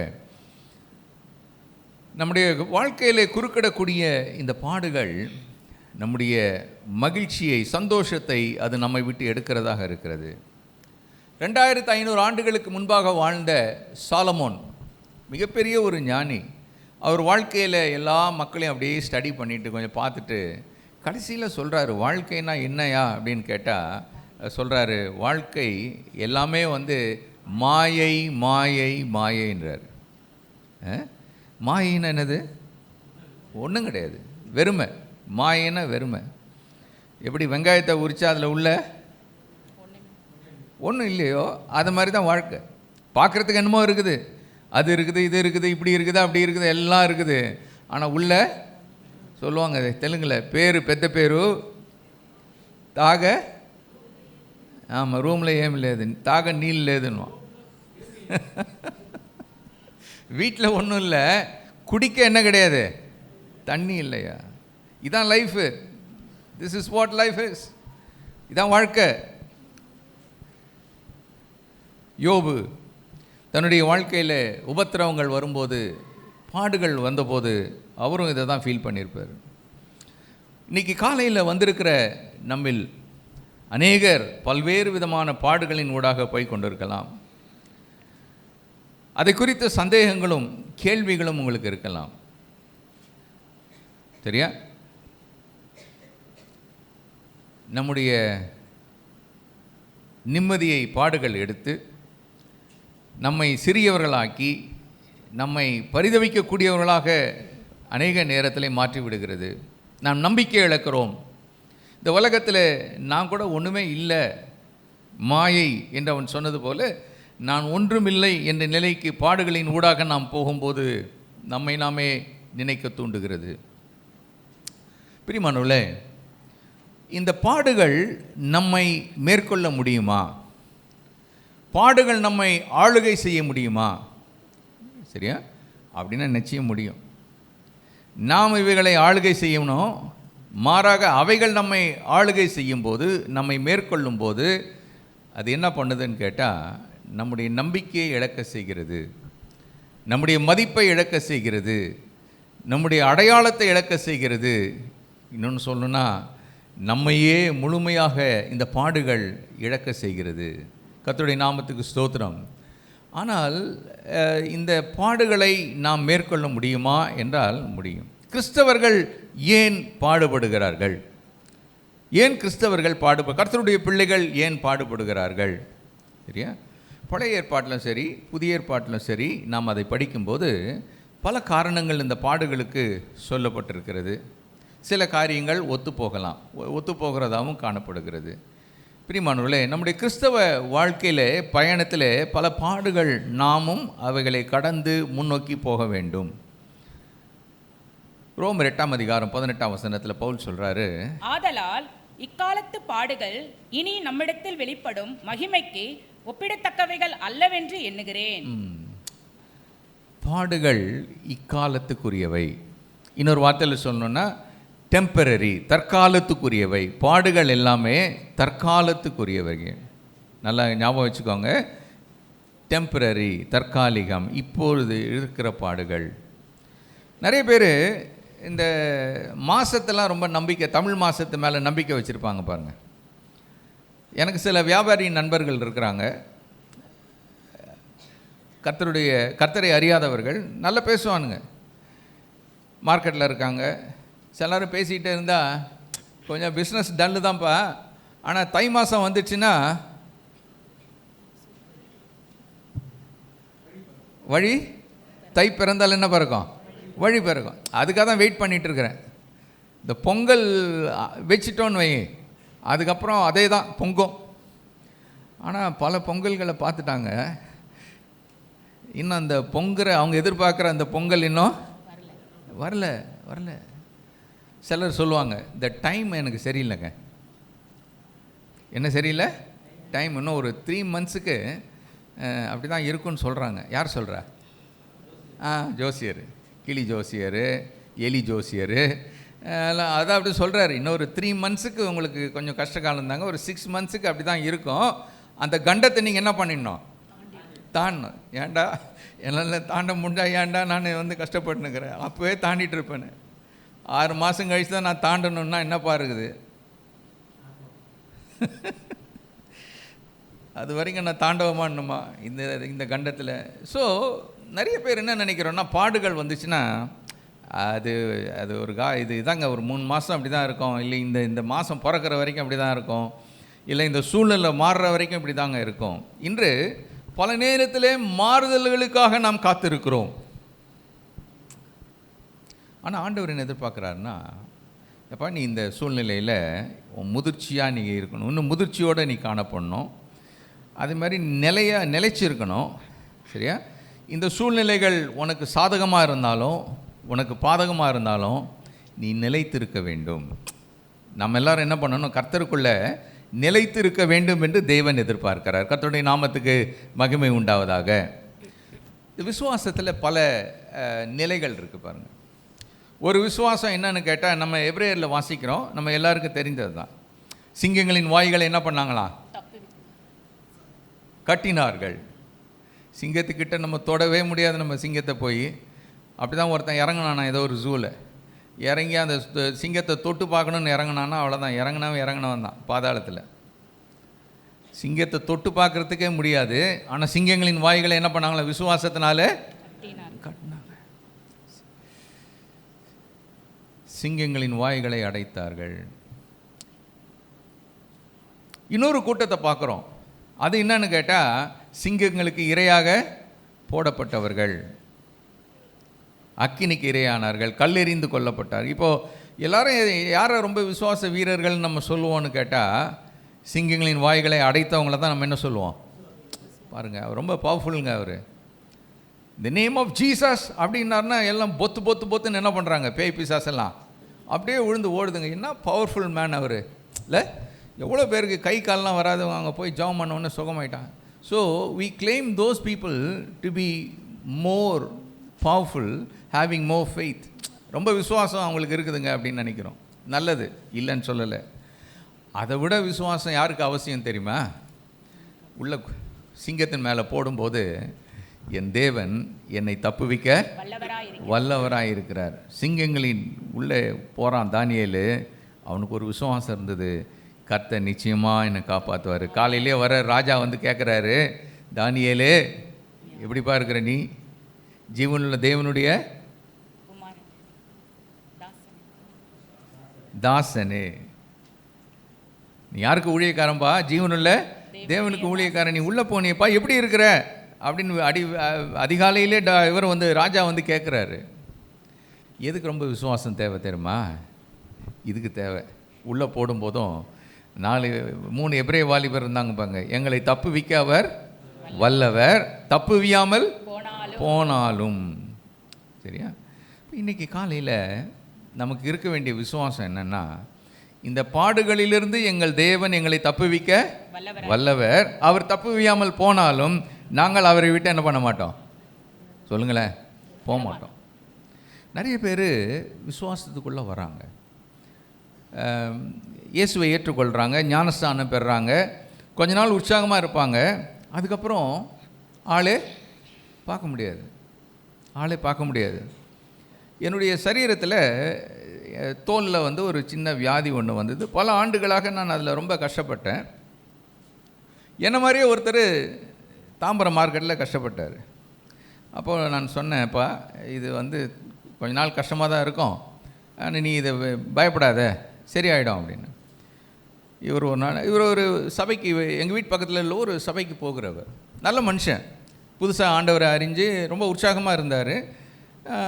Speaker 4: நம்முடைய வாழ்க்கையிலே குறுக்கிடக்கூடிய இந்த பாடுகள் நம்முடைய மகிழ்ச்சியை, சந்தோஷத்தை அது நம்மை விட்டு எடுக்கிறதாக இருக்கிறது. 2500 ஆண்டுகளுக்கு முன்பாக வாழ்ந்த சாலமோன் மிகப்பெரிய ஒரு ஞானி. அவர் வாழ்க்கையில் எல்லா மக்களையும் அப்படியே ஸ்டடி பண்ணிவிட்டு கொஞ்சம் பார்த்துட்டு கடைசியில் சொல்கிறாரு, வாழ்க்கைனா என்னையா அப்படின்னு கேட்டால் சொல்கிறாரு, வாழ்க்கை எல்லாமே மாயை மாயை மாயைன்றார். மாயின்னா என்னது? ஒன்றும் கிடையாது, வெறுமை. மாயின்னா வெறுமை. எப்படி வெங்காயத்தை உரிச்சா அதில் உள்ள ஒன்றும் இல்லையோ அது மாதிரி தான் வாழ்க்கை. பார்க்குறதுக்கு என்னமோ இருக்குது, அது இருக்குது, இது இருக்குது, இப்படி இருக்குது, அப்படி இருக்குது, எல்லாம் இருக்குது. ஆனால் உள்ள சொல்லுவாங்க தெலுங்கில், பேரு பெத்த பேரு తాగ రూమ్లో ఏమి లేదు, తాగ నీళ్ళు లేదుன்னு. வீட்டில் ஒன்றும் இல்லை, குடிக்க என்ன கிடையாது, தண்ணி இல்லையா. இதான் life. This is what life is. இதான் வாழ்க்கை. யோபு தன்னுடைய வாழ்க்கையில் உபத்திரவங்கள் வரும்போது, பாடுகள் வந்தபோது அவரும் இதை தான் ஃபீல் பண்ணியிருப்பார். இன்றைக்கி காலையில் வந்திருக்கிற நம்மில் அநேகர் பல்வேறு விதமான பாடுகளின் ஊடாக போய் கொண்டிருக்கலாம். அதை குறித்த சந்தேகங்களும் கேள்விகளும் உங்களுக்கு இருக்கலாம். சரியா? நம்முடைய நிம்மதியை பாடுகள் எடுத்து நம்மை சிறியவர்களாக்கி நம்மை பரிதவிக்கக்கூடியவர்களாக அநேக நேரத்தில் மாற்றி விடுகிறது. நாம் நம்பிக்கை இழக்கிறோம். இந்த உலகத்தில் நான் கூட ஒன்றுமே இல்லை, மாயை என்று அவன் சொன்னது போல நான் ஒன்றுமில்லை என்ற நிலைக்கு பாடுகளின் ஊடாக நாம் போகும்போது நம்மை நாமே நினைக்க தூண்டுகிறது. பிரியமானவர்களே, இந்த பாடுகள் நம்மை மேற்கொள்ள முடியுமா? பாடுகள் நம்மை ஆளுகை செய்ய முடியுமா? சரியா? அப்படின்னா நிச்சயம் முடியும். நாம் இவைகளை ஆளுகை செய்யணும். மாறாக அவைகள் நம்மை ஆளுகை செய்யும்போது, நம்மை மேற்கொள்ளும் போது அது என்ன பண்ணுதுன்னு கேட்டால், நம்முடைய நம்பிக்கையை இழக்க செய்கிறது, நம்முடைய மதிப்பை இழக்க செய்கிறது, நம்முடைய அடையாளத்தை இழக்க செய்கிறது. இன்னொன்று சொல்லணும்னா, நம்மையே முழுமையாக இந்த பாடுகள் இழக்க செய்கிறது. கர்த்தருடைய நாமத்துக்கு ஸ்தோத்திரம். ஆனால் இந்த பாடுகளை நாம் மேற்கொள்ள முடியுமா என்றால் முடியும். கிறிஸ்தவர்கள் ஏன் பாடுபடுகிறார்கள்? ஏன் கிறிஸ்தவர்கள் கர்த்தருடைய பிள்ளைகள் ஏன் பாடுபடுகிறார்கள்? சரியா? பழைய ஏற்பாட்டிலும் சரி, புதிய ஏற்பாட்டிலும் சரி, நாம் அதை படிக்கும்போது பல காரணங்கள் இந்த பாடுகளுக்கு சொல்லப்பட்டிருக்கிறது. சில காரியங்கள் ஒத்துப்போகிறதாகவும் காணப்படுகிறது. பிரியமானவர்களே, நம்முடைய கிறிஸ்தவ வாழ்க்கையில் பயணத்தில் பல பாடுகள் நாமும் அவைகளை கடந்து முன்னோக்கி போக வேண்டும். ரோமர் 8:18 பவுல் சொல்றாரு,
Speaker 5: ஆதலால் இக்காலத்து பாடுகள் இனி நம்மிடத்தில் வெளிப்படும் மகிமைக்கு ஒப்பிடத்தக்கவைகள் அல்லவென்று எண்ணுகிறேன்.
Speaker 4: பாடுகள் இக்காலத்துக்குரியவை. இன்னொரு வார்த்தையில் சொல்லணும்னா டெம்பரரி, தற்காலத்துக்குரியவை. பாடுகள் எல்லாமே தற்காலத்துக்குரியவை. நல்லா ஞாபகம் வச்சுக்கோங்க. டெம்பரரி, தற்காலிகம், இப்பொழுது இருக்கிற பாடுகள். நிறைய பேர் இந்த மாதத்தெல்லாம் ரொம்ப நம்பிக்கை, தமிழ் மாதத்து மேலே நம்பிக்கை வச்சுருப்பாங்க பாருங்கள். எனக்கு சில வியாபாரி நண்பர்கள் இருக்கிறாங்க, கர்த்தரை அறியாதவர்கள், நல்லா பேசுவானுங்க, மார்க்கெட்டில் இருக்காங்க. சிலரும் பேசிகிட்டே இருந்தால் கொஞ்சம் பிஸ்னஸ் டல்லு தான்ப்பா, ஆனால் தை மாதம் வந்துச்சுன்னா வழி, தை பிறந்தால் என்ன பிறக்கும், வழி பிறக்கும். அதுக்காக தான் வெயிட் பண்ணிகிட்டு இருக்கிறேன். இந்த பொங்கல் வச்சிட்டோன்னு வை, அதுக்கப்புறம் அதே தான் பொங்கும். ஆனால் பல பொங்கல்களை பார்த்துட்டாங்க, இன்னும் அந்த பொங்குற அவங்க எதிர்பார்க்குற அந்த பொங்கல் இன்னும் வரல. சிலர் சொல்லுவாங்க, இந்த டைம் எனக்கு சரியில்லைங்க. என்ன சரியில்லை? டைம் இன்னும் ஒரு 3 monthsக்கு அப்படி தான் இருக்குன்னு சொல்கிறாங்க. யார் சொல்கிறா? ஜோசியர், கிளி ஜோசியர், எலி ஜோசியர், அதான் அப்படி சொல்கிறாரு. இன்னும் ஒரு 3 monthsக்கு உங்களுக்கு கொஞ்சம் கஷ்ட காலம் தாங்க, ஒரு 6 monthsக்கு அப்படி தான் இருக்கும். அந்த கண்டத்தை நீங்கள் என்ன பண்ணிடணும்? தாண்டணும். ஏன்டா என்னால் தாண்ட முடிஞ்சா ஏன்டா நான் கஷ்டப்பட்டுனுக்கிறேன், அப்போவே தாண்டிட்டு இருப்பேன்னு. 6 மாதம் கழிச்சு தான் நான் தாண்டணுன்னா என்னப்பா இருக்குது? அது வரைக்கும் நான் தாண்டவமானுமா இந்த கண்டத்தில்? ஸோ நிறைய பேர் என்ன நினைக்கிறோன்னா, பாடுகள் வந்துச்சுன்னா அது ஒரு இது இதாங்க ஒரு 3 மாதம் அப்படி தான் இருக்கும், இல்லை இந்த மாதம் பிறக்கிற வரைக்கும் அப்படி தான் இருக்கும், இல்லை இந்த சூழ்நிலை மாறுற வரைக்கும் இப்படி தாங்க இருக்கும். இன்று பல நேரத்திலே மாறுதல்களுக்காக நாம் காத்திருக்கிறோம். ஆனால் ஆண்டவர் என்ன எதிர்பார்க்குறாருன்னா, எப்பா நீ இந்த சூழ்நிலையில் முதிர்ச்சியாக நீ இருக்கணும், இன்னும் முதிர்ச்சியோடு நீ காணப்படணும், அது மாதிரி நிலைச்சி இருக்கணும். சரியா? இந்த சூழ்நிலைகள் உனக்கு சாதகமாக இருந்தாலும் உனக்கு பாதகமாக இருந்தாலும் நீ நிலைத்திருக்க வேண்டும். நம்ம எல்லாரும் என்ன பண்ணணும்? கர்த்தருக்குள்ளே நிலைத்திருக்க வேண்டும் என்று தேவன் எதிர்பார்க்கிறார். கர்த்தருடைய நாமத்துக்கு மகிமை உண்டாவதாக. இந்த விசுவாசத்தில் பல நிலைகள் இருக்குது பாருங்கள். ஒரு விசுவாசம் என்னன்னு கேட்டால், நம்ம எபிரேயரில் வாசிக்கிறோம், நம்ம எல்லாருக்கும் தெரிந்தது தான். சிங்கங்களின் வாய்களை என்ன பண்ணாங்களா? கட்டினார்கள். சிங்கத்துக்கிட்ட நம்ம தொடவே முடியாது, நம்ம சிங்கத்தை போய். அப்படி தான் ஒருத்தன் இறங்கினானா ஏதோ ஒரு ஜூவில் இறங்கி அந்த சிங்கத்தை தொட்டு பார்க்கணுன்னு இறங்கினானா அவ்வளோதான், இறங்கினவன் தான் பாதாளத்தில். சிங்கத்தை தொட்டு பார்க்குறதுக்கே முடியாது, ஆனால் சிங்கங்களின் வாய்களை என்ன பண்ணாங்களா? விசுவாசத்தினால கட்டினாங்க. சிங்கங்களின் வாய்களை அடைத்தார்கள். இன்னொரு கூட்டத்தை பார்க்குறோம், அது என்னன்னு கேட்டால், சிங்கங்களுக்கு இரையாக போடப்பட்டவர்கள், அக்கினிக்கு இரையானார்கள், கல்லெறிந்து கொல்லப்பட்டார். இப்போது எல்லாரும் யாரை ரொம்ப விசுவாச வீரர்கள் நம்ம சொல்லுவோன்னு கேட்டால், சிங்கங்களின் வாய்களை அடைத்தவங்கள தான் நம்ம என்ன சொல்லுவோம்? பாருங்கள், அவர் ரொம்ப பவர்ஃபுல்லுங்க. அவர் தி நேம் ஆஃப் ஜீசஸ் அப்படின்னாருன்னா எல்லாம் பொத்துன்னு என்ன பண்ணுறாங்க? பேய் பிசாஸ் எல்லாம் அப்படியே விழுந்து ஓடுதுங்க. என்ன பவர்ஃபுல் மேன் அவர் இல்லை? எவ்வளோ பேருக்கு கை கால்லாம் வராதவங்க அங்கே போய் ஜாம் பண்ணோன்னு சுகமாயிட்டாங்க. So we claim those people to be more powerful, having more faith. ரொம்ப விசுவாசம் அவங்களுக்கு இருக்குதுங்க அப்படின்னு நினைக்கிறோம். நல்லது, இல்லைன்னு சொல்லலை. அதை விட விசுவாசம் யாருக்கு அவசியம் தெரியுமா? உள்ள சிங்கத்தின் மேலே போடும்போது, என் தேவன் என்னை தப்புவிக்க வல்லவராக இருக்கிறார். சிங்கங்களின் உள்ளே போகிறான் தானியேல், அவனுக்கு ஒரு விசுவாசம் இருந்தது, கர்த்தர் நிச்சயமாக என்னை காப்பாற்றுவார். காலையிலே வர ராஜா கேட்குறாரு, தானியேலே எப்படிப்பா இருக்கிற நீ? ஜீவனுள்ள தேவனுடைய தாசனே. நீ யாருக்கு ஊழியக்காரன்பா? ஜீவனுள்ள தேவனுக்கு ஊழியக்காரன். நீ உள்ளே போனியப்பா, எப்படி இருக்கிற அப்படின்னு அதிகாலையிலே இவர் ராஜா கேட்குறாரு. எதுக்கு ரொம்ப விசுவாசம் தேவை தெரியுமா? இதுக்கு தேவை. உள்ளே போடும்போதும் 3 எபிரேய வாலிபர் இருந்தாங்க பாங்க. எங்களை தப்புவிக்க அவர் வல்லவர், தப்புவியாமல் போனாலும். சரியா? இன்றைக்கி காலையில் நமக்கு இருக்க வேண்டிய விசுவாசம் என்னென்னா, இந்த பாடுகளிலிருந்து எங்கள் தேவன் எங்களை தப்புவிக்க வல்லவர், அவர் தப்புவியாமல் போனாலும் நாங்கள் அவரை விட்டு என்ன பண்ண மாட்டோம்? சொல்லுங்களேன், போக மாட்டோம். நிறைய பேர் விசுவாசத்துக்குள்ளே வராங்க, இயேசுவை ஏற்றுக்கொள்கிறாங்க, ஞானஸ்தானம் பெறுறாங்க, கொஞ்ச நாள் உற்சாகமாக இருப்பாங்க. அதுக்கப்புறம் ஆளே பார்க்க முடியாது, ஆளே பார்க்க முடியாது. என்னுடைய சரீரத்தில் தோலில் வந்து ஒரு சின்ன வியாதி ஒன்று வந்தது. பல ஆண்டுகளாக நான் அதில் ரொம்ப கஷ்டப்பட்டேன். என்ன மாதிரியே ஒருத்தர் தாம்பரம் மார்க்கெட்டில் கஷ்டப்பட்டார். அப்போது நான் சொன்னேன்ப்பா, இது வந்து கொஞ்ச நாள் கஷ்டமாக தான் இருக்கும், ஆனால் நீ இதை பயப்படாத, சரியாயிடும் அப்படின்னு. இவர் ஒரு சபைக்கு, எங்கள் வீட்டு பக்கத்தில் உள்ள ஒரு சபைக்கு போகிறவர், நல்ல மனுஷன், புதுசாக ஆண்டவரை அறிஞ்சு ரொம்ப உற்சாகமாக இருந்தார்.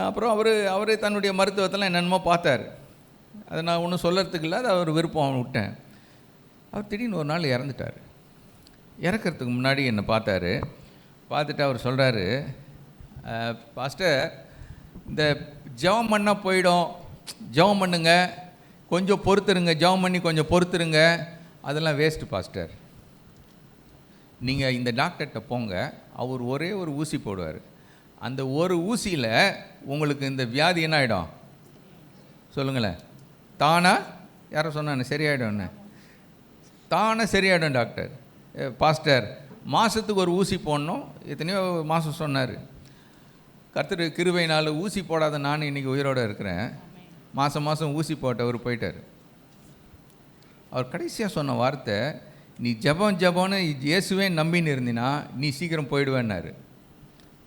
Speaker 4: அப்புறம் அவர் தன்னுடைய மருத்துவத்தெல்லாம் என்னென்னமோ பார்த்தார். அதை நான் ஒன்றும் சொல்லறதுக்கு இல்லை, அது அவர் விருப்பம் விட்டேன். அவர் திடீர்னு ஒரு நாள் இறந்துட்டார். இறக்கிறதுக்கு முன்னாடி என்னை பார்த்துட்டு அவர் சொல்கிறாரு, பாஸ்டர், இந்த ஜெபம் பண்ணால் போயிடும், ஜெபம் பண்ணுங்க, கொஞ்சம் பொறுத்துருங்க, ஜெபம் பண்ணி கொஞ்சம் பொறுத்துருங்க, அதெல்லாம் வேஸ்ட்டு பாஸ்டர். நீங்கள் இந்த டாக்டர்கிட்ட போங்க, அவர் ஒரே ஒரு ஊசி போடுவார், அந்த ஒரு ஊசியில் உங்களுக்கு இந்த வியாதி என்ன ஆகிடும் சொல்லுங்களேன், தானா யாரோ சொன்னாங்க சரியாயிடும்னு, தானே சரியாயிடும் டாக்டர். பாஸ்டர், மாதத்துக்கு ஒரு ஊசி போடணும், எத்தனையோ மாதம் சொன்னார். கர்த்தர் கிருபையினால் ஊசி போடாத நான் இன்றைக்கி உயிரோடு இருக்கிறேன். மாதம் ஊசி போட்டவர் போயிட்டார். அவர் கடைசியாக சொன்ன வார்த்தை, நீ ஜபம்னு இயேசுவே நம்பின்னு இருந்தினா நீ சீக்கிரம் போயிடுவேன்னாரு.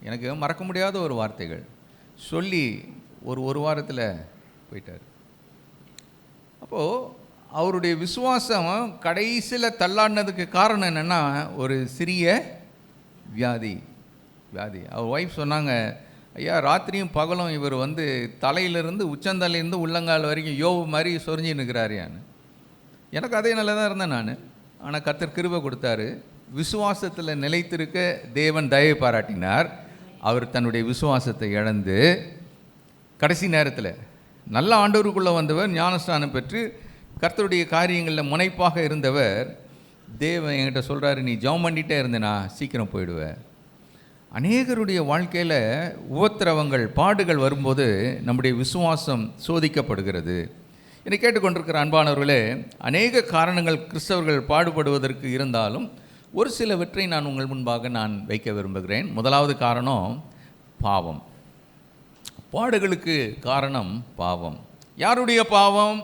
Speaker 4: எனக்கு மறக்க முடியாத ஒரு வார்த்தைகள் சொல்லி ஒரு வாரத்தில் போயிட்டார். அப்போது அவருடைய விசுவாசம் கடைசியில் தள்ளாடினதுக்கு காரணம் என்னென்னா, ஒரு சிறிய வியாதி. அவர் ஒய்ஃப் சொன்னாங்க, ஐயா ராத்திரியும் பகலும் இவர் வந்து தலையிலிருந்து உச்சந்தலையிலேருந்து உள்ளங்கால் வரைக்கும் யோபு மாதிரி சொரிஞ்சு நிற்கிறாரியான்னு. எனக்கு அதே நல்லா தான் இருந்தேன் நான். ஆனால் கர்த்தர் கிருபை கொடுத்தாரு. விசுவாசத்தில் நிலைத்திருக்க தேவன் தயவு பாராட்டினார். அவர் தன்னுடைய விசுவாசத்தை இழந்து கடைசி நேரத்தில் நல்ல ஆண்டவருக்குள்ளே வந்தவர், ஞானஸ்தானம் பெற்று கர்த்தருடைய காரியங்களில் முனைப்பாக இருந்தவர், தேவன் என்கிட்ட சொல்கிறாரு, நீ ஜெபம் பண்ணிகிட்டே இருந்தேனா சீக்கிரம் போயிடுவேன். அநேகருடைய வாழ்க்கையில் உபத்திரவங்கள், பாடுகள் வரும்போது நம்முடைய விசுவாசம் சோதிக்கப்படுகிறது. என்னை கேட்டுக்கொண்டிருக்கிற அன்பானவர்களே, அநேக காரணங்கள் கிறிஸ்தவர்கள் பாடுபடுவதற்கு இருந்தாலும் ஒரு சிலவற்றை நான் உங்கள் முன்பாக நான் வைக்க விரும்புகிறேன். முதலாவது காரணம் பாவம். பாடுகளுக்கு காரணம் பாவம். யாருடைய பாவம்?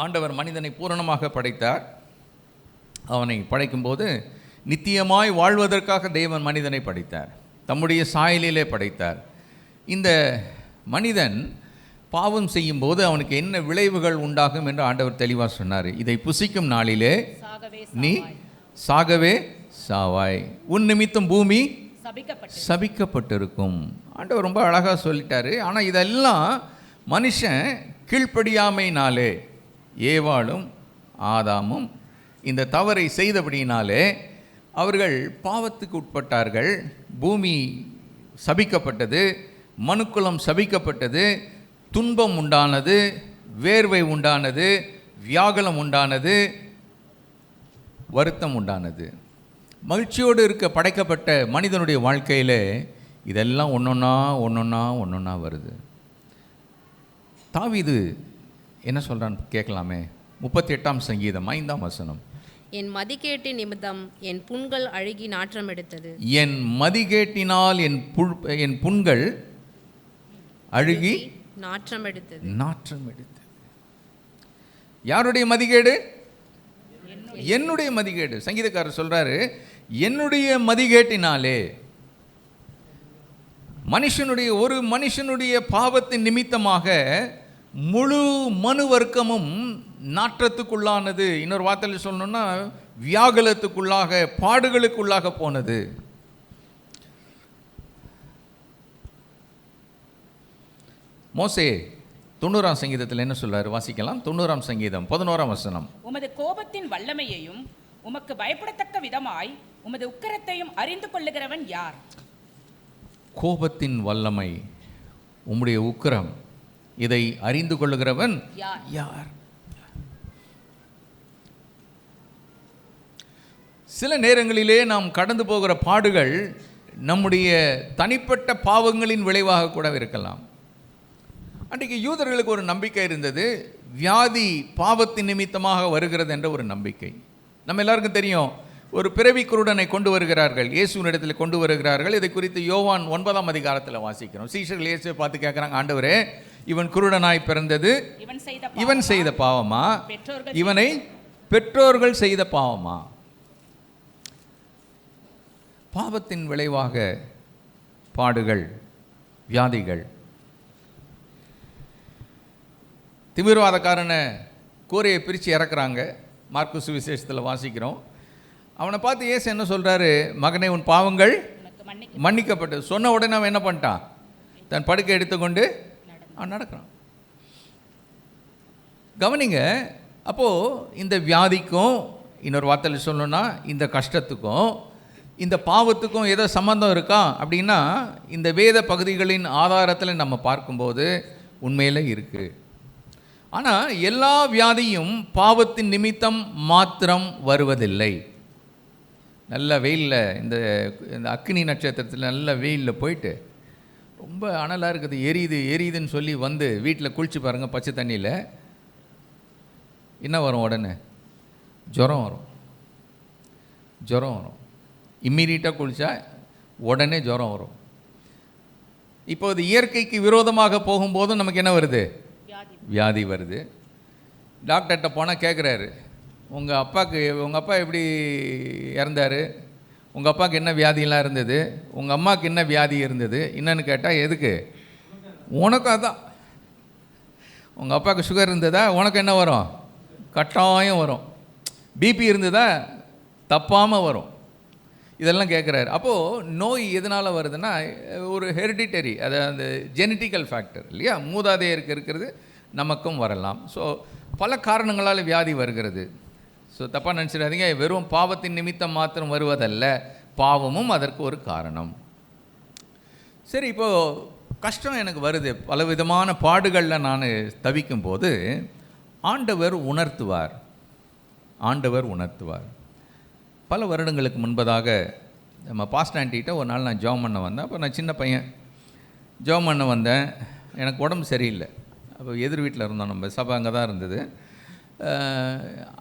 Speaker 4: ஆண்டவர் மனிதனை பூரணமாக படைத்தார். அவனை படைக்கும்போது நித்தியமாய் வாழ்வதற்காக தேவன் மனிதனை படைத்தார், தம்முடைய சாயலிலே படைத்தார். இந்த மனிதன் பாவம் செய்யும்போது அவனுக்கு என்ன விளைவுகள் உண்டாகும் என்று ஆண்டவர் தெளிவாக சொன்னார். இதை புசிக்கும் நாளிலே நீ சாகவே சாவாய், உன் நிமித்தம் பூமி சபிக்கப்பட்டிருக்கும். ஆண்டவர் ரொம்ப அழகாக சொல்லிட்டாரு. ஆனால் இதெல்லாம் மனுஷன் கீழ்ப்படியாமையினாலே, ஏவாளும் ஆதாமும் இந்த தவறை செய்தபடியினாலே அவர்கள் பாவத்துக்கு உட்பட்டார்கள். பூமி சபிக்கப்பட்டது, மனுக்குலம் சபிக்கப்பட்டது, துன்பம் உண்டானது, வேர்வை உண்டானது, வியாகுலம் உண்டானது, வருத்தம் உண்டானது. மகிழ்ச்சியோடு இருக்க படைக்கப்பட்ட மனிதனுடைய வாழ்க்கையில் இதெல்லாம் ஒன்றொன்னா வருது. தாவீது என்ன சொல்கிறான்னு கேட்கலாமே. 38ஆம் சங்கீதம் 5ஆம் வசனம்.
Speaker 6: என் மதிகேட்டின் நிமித்தம் என் புண்கள் அழுகி நாற்றம் எடுத்தது.
Speaker 4: என் மதிகேட்டினால் என் புண்கள் அழுகி
Speaker 6: நாற்றம் எடுத்தது. யாருடைய மதிகேடு?
Speaker 4: என்னுடைய மதிகேடு. சங்கீதக்காரர் சொல்றாரு, என்னுடைய மதிகேட்டினாலே. ஒரு மனுஷனுடைய பாவத்தின் நிமித்தமாக முழு மனு வர்க்கமும் நாற்றத்துக்குள்ளானது. இன்னொரு வார்த்தையில் சொல்லணும்னா வியாகுலத்துக்குள்ளாக, பாடுகளுக்குள்ளாக போனது. மோசே 90ஆம் சங்கீதத்தில் என்ன சொல்றாரு? வாசிக்கலாம். 90ஆம் சங்கீதம் 11ஆம் வசனம்.
Speaker 5: உமது கோபத்தின் வல்லமையையும் உமக்கு பயப்படத்தக்க விதமாய் உமது உக்கிரத்தையும் அறிந்து கொள்ளுகிறவன் யார்?
Speaker 4: கோபத்தின் வல்லமை, உம்முடைய உக்கிரம், இதை அறிந்து கொள்ளுகிறவன் யார்? சில நேரங்களிலே நாம் கடந்து போகிற பாடுகள் நம்முடைய தனிப்பட்ட பாவங்களின் விளைவாக கூட இருக்கலாம். அன்றைக்கு யூதர்களுக்கு ஒரு நம்பிக்கை இருந்தது, வியாதி பாவத்தின் நிமித்தமாக வருகிறது என்ற ஒரு நம்பிக்கை. நம்ம எல்லாருக்கும் தெரியும், ஒரு பிறவி குருடனை கொண்டு வருகிறார்கள், இயேசுவினிடத்தில் கொண்டு வருகிறார்கள். இதை குறித்து யோவான் 9ஆம் அதிகாரத்தில் வாசிக்கிறோம். சீஷர்கள் இயேசுவை பார்த்து கேட்குறாங்க, ஆண்டவரே, இவன் குருடனாய் பிறந்தது இவன் செய்த பாவமா, இவனை பெற்றோர்கள் செய்த பாவமா? பாவத்தின் விளைவாக பாடுகள், வியாதிகள். திமிர்வாதக்காரனை கூரையை பிரித்து இறக்குறாங்க, மார்க்கு சுவிசேஷத்தில் வாசிக்கிறோம். அவனை பார்த்து இயேசு என்ன சொல்கிறாரு? மகனே, உன் பாவங்கள் மன்னிக்கப்பட்டு. சொன்ன உடனே அவன் என்ன பண்ணிட்டான்? தன் படுக்கை எடுத்துக்கொண்டு அவன் நடக்கிறான். கவனிங்க, அப்போது இந்த வியாதிக்கும், இன்னொரு வார்த்தையில் சொல்லணும்னா இந்த கஷ்டத்துக்கும் இந்த பாவத்துக்கும் ஏதோ சம்பந்தம் இருக்கா அப்படின்னா, இந்த வேத பகுதிகளின் ஆதாரத்தில் நம்ம பார்க்கும்போது உண்மையில் இருக்குது. ஆனால் எல்லா வியாதியும் பாவத்தின் நிமித்தம் மாத்திரம் வருவதில்லை. நல்ல வெயிலில், இந்த அக்னி நட்சத்திரத்தில் நல்ல வெயிலில் போயிட்டு ரொம்ப அனலாக இருக்குது, எரியுதுன்னு சொல்லி வந்து வீட்டில் குளிச்சு பாருங்கள், பச்சை தண்ணியில் என்ன வரும்? உடனே ஜுரம் வரும். இம்மீடியட்டாக குளித்தா உடனே ஜுரம் வரும். இப்போ அது இயற்கைக்கு விரோதமாக போகும்போதும் நமக்கு என்ன வருது? வியாதி வருது. டாக்டர்கிட்ட போனால் கேட்குறாரு, உங்கள் அப்பா எப்படி இறந்தார்? உங்கள் அப்பாவுக்கு என்ன வியாதியெல்லாம் இருந்தது? உங்கள் அம்மாவுக்கு என்ன வியாதி இருந்தது? என்னன்னு கேட்டால், எதுக்கு? உனக்கும் அதான். உங்கள் அப்பாவுக்கு சுகர் இருந்ததா? உனக்கு என்ன வரும்? கட்டாயம் வரும். பிபி இருந்ததா? தப்பாமல் வரும். இதெல்லாம் கேட்குறாரு. அப்போது நோய் எதனால் வருதுன்னா, ஒரு ஹெரிடிட்டரி, அது அந்த ஜெனட்டிக்கல் ஃபேக்டர் இல்லையா? மூதாதையருக்கு இருக்கிறது நமக்கும் வரலாம். ஸோ பல காரணங்களால் வியாதி வருகிறது. ஸோ தப்பாக நினச்சிடாதீங்க, வெறும் பாவத்தின் நிமித்தம் மாத்திரம் வருவதல்ல, பாவமும் அதற்கு ஒரு காரணம். சரி, இப்போது கஷ்டம் எனக்கு வருது, பல விதமான பாடுகளில் நான் தவிக்கும் போது ஆண்டவர் உணர்த்துவார். பல வருடங்களுக்கு முன்பதாக நம்ம பாஸ்டர் ஆண்டிகிட்ட ஒரு நாள் நான் ஜெபம் பண்ண வந்தேன். அப்போ நான் சின்ன பையன், ஜெபம் பண்ண வந்தேன். எனக்கு உடம்பு சரியில்லை. அப்போ எதிர் வீட்டில் இருந்தோம், நம்ம சபை அங்கே தான் இருந்தது.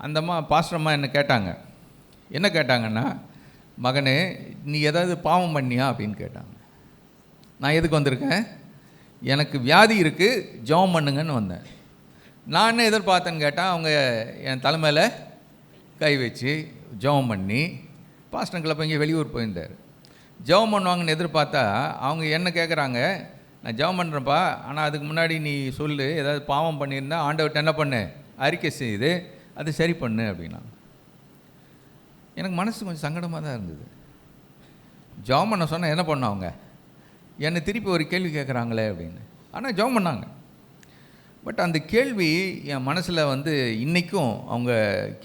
Speaker 4: அந்த பாஸ்டர் அம்மா என்ன கேட்டாங்கன்னா, மகனே, நீ ஏதாவது பாவம் பண்ணியா அப்படின்னு கேட்டாங்க. நான் எதுக்கு வந்திருக்கேன்? எனக்கு வியாதி இருக்குது, ஜெபம் பண்ணுங்கன்னு வந்தேன். நான் என்ன எதிர்பார்த்தேன்னு கேட்டால், அவங்க என் தலைமையில் கை வச்சு ஜெபம் பண்ணி, பாஸ்டர் அப்போ இங்கே வெளியூர் போயிருந்தார், ஜெபம் பண்ணுவாங்கன்னு எதிர்பார்த்தா அவங்க என்ன கேட்குறாங்க, நான் ஜெபம் பண்ணுறேன்ப்பா, ஆனால் அதுக்கு முன்னாடி நீ சொல்லு, ஏதாவது பாவம் பண்ணியிருந்தா ஆண்டவர்கிட்ட என்ன பண்ணு, அறிக்கை செய்து அது சரி பண்ணு அப்படின்னா. எனக்கு மனசு கொஞ்சம் சங்கடமாக தான் இருந்தது. ஜெபம் பண்ண சொன்னால் என்ன பண்ண அவங்க, என்னை திருப்பி ஒரு கேள்வி கேட்குறாங்களே அப்படின்னு. ஆனால் ஜெபம் பண்ணாங்க. பட் அந்த கேள்வி என் மனசில் இன்றைக்கும் அவங்க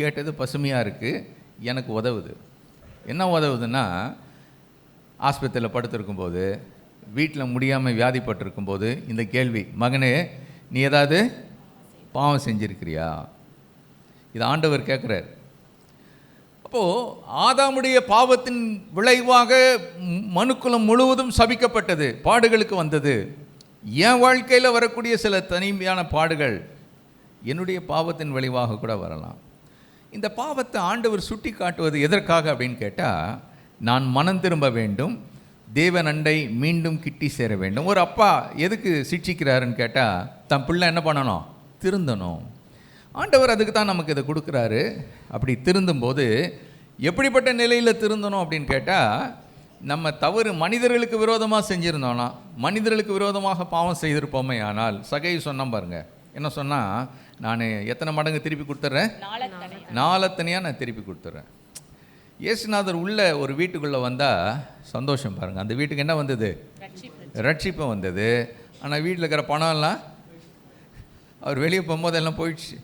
Speaker 4: கேட்டது பசுமையாக இருக்குது, எனக்கு உதவுது. என்ன உதவுதுன்னா, ஆஸ்பத்திரியில் படுத்திருக்கும்போது, வீட்டில் முடியாமல் வியாதிப்பட்டிருக்கும்போது இந்த கேள்வி, மகனே, நீ ஏதாவது பாவம் செஞ்சுருக்கிறியா? இது ஆண்டவர் கேட்குறார். அப்போது ஆதாமுடைய பாவத்தின் விளைவாக மனுக்குலம் முழுவதும் சபிக்கப்பட்டது, பாடுகளுக்கு வந்தது. என் வாழ்க்கையில் வரக்கூடிய சில தனிமையான பாடுகள் என்னுடைய பாவத்தின் விளைவாக கூட வரலாம். இந்த பாவத்தை ஆண்டவர் சுட்டி காட்டுவது எதற்காக அப்படின்னு கேட்டால், நான் மனம் திரும்ப வேண்டும், தேவன் அண்டை மீண்டும் கிட்டி சேர வேண்டும். ஒரு அப்பா எதுக்கு சிட்சிக்கிறாருன்னு கேட்டால், தன் பிள்ளை என்ன பண்ணணும், திருந்தணும். ஆண்டவர் அதுக்கு தான் நமக்கு இதை கொடுக்குறாரு. அப்படி திருந்தும்போது எப்படிப்பட்ட நிலையில் திருந்தணும் அப்படின்னு கேட்டால், நம்ம தவறு மனிதர்களுக்கு விரோதமாக செஞ்சுருந்தோன்னா, மனிதர்களுக்கு விரோதமாக பாவம் செய்திருப்போமே ஆனால், சகை சொன்னால் பாருங்க, என்ன சொன்னால், நான் எத்தனை மடங்கு திருப்பி கொடுத்துட்றேன், நாலத்தனையாக நான் திருப்பி கொடுத்துட்றேன். இயேசுநாதர் உள்ள ஒரு வீட்டுக்குள்ளே வந்தால் சந்தோஷம் பாருங்கள். அந்த வீட்டுக்கு என்ன வந்தது, ரட்சிப்பு வந்தது. ஆனால் வீட்டில் இருக்கிற பணம்லாம் அவர் வெளியே போகும்போது எல்லாம் போயிடுச்சு.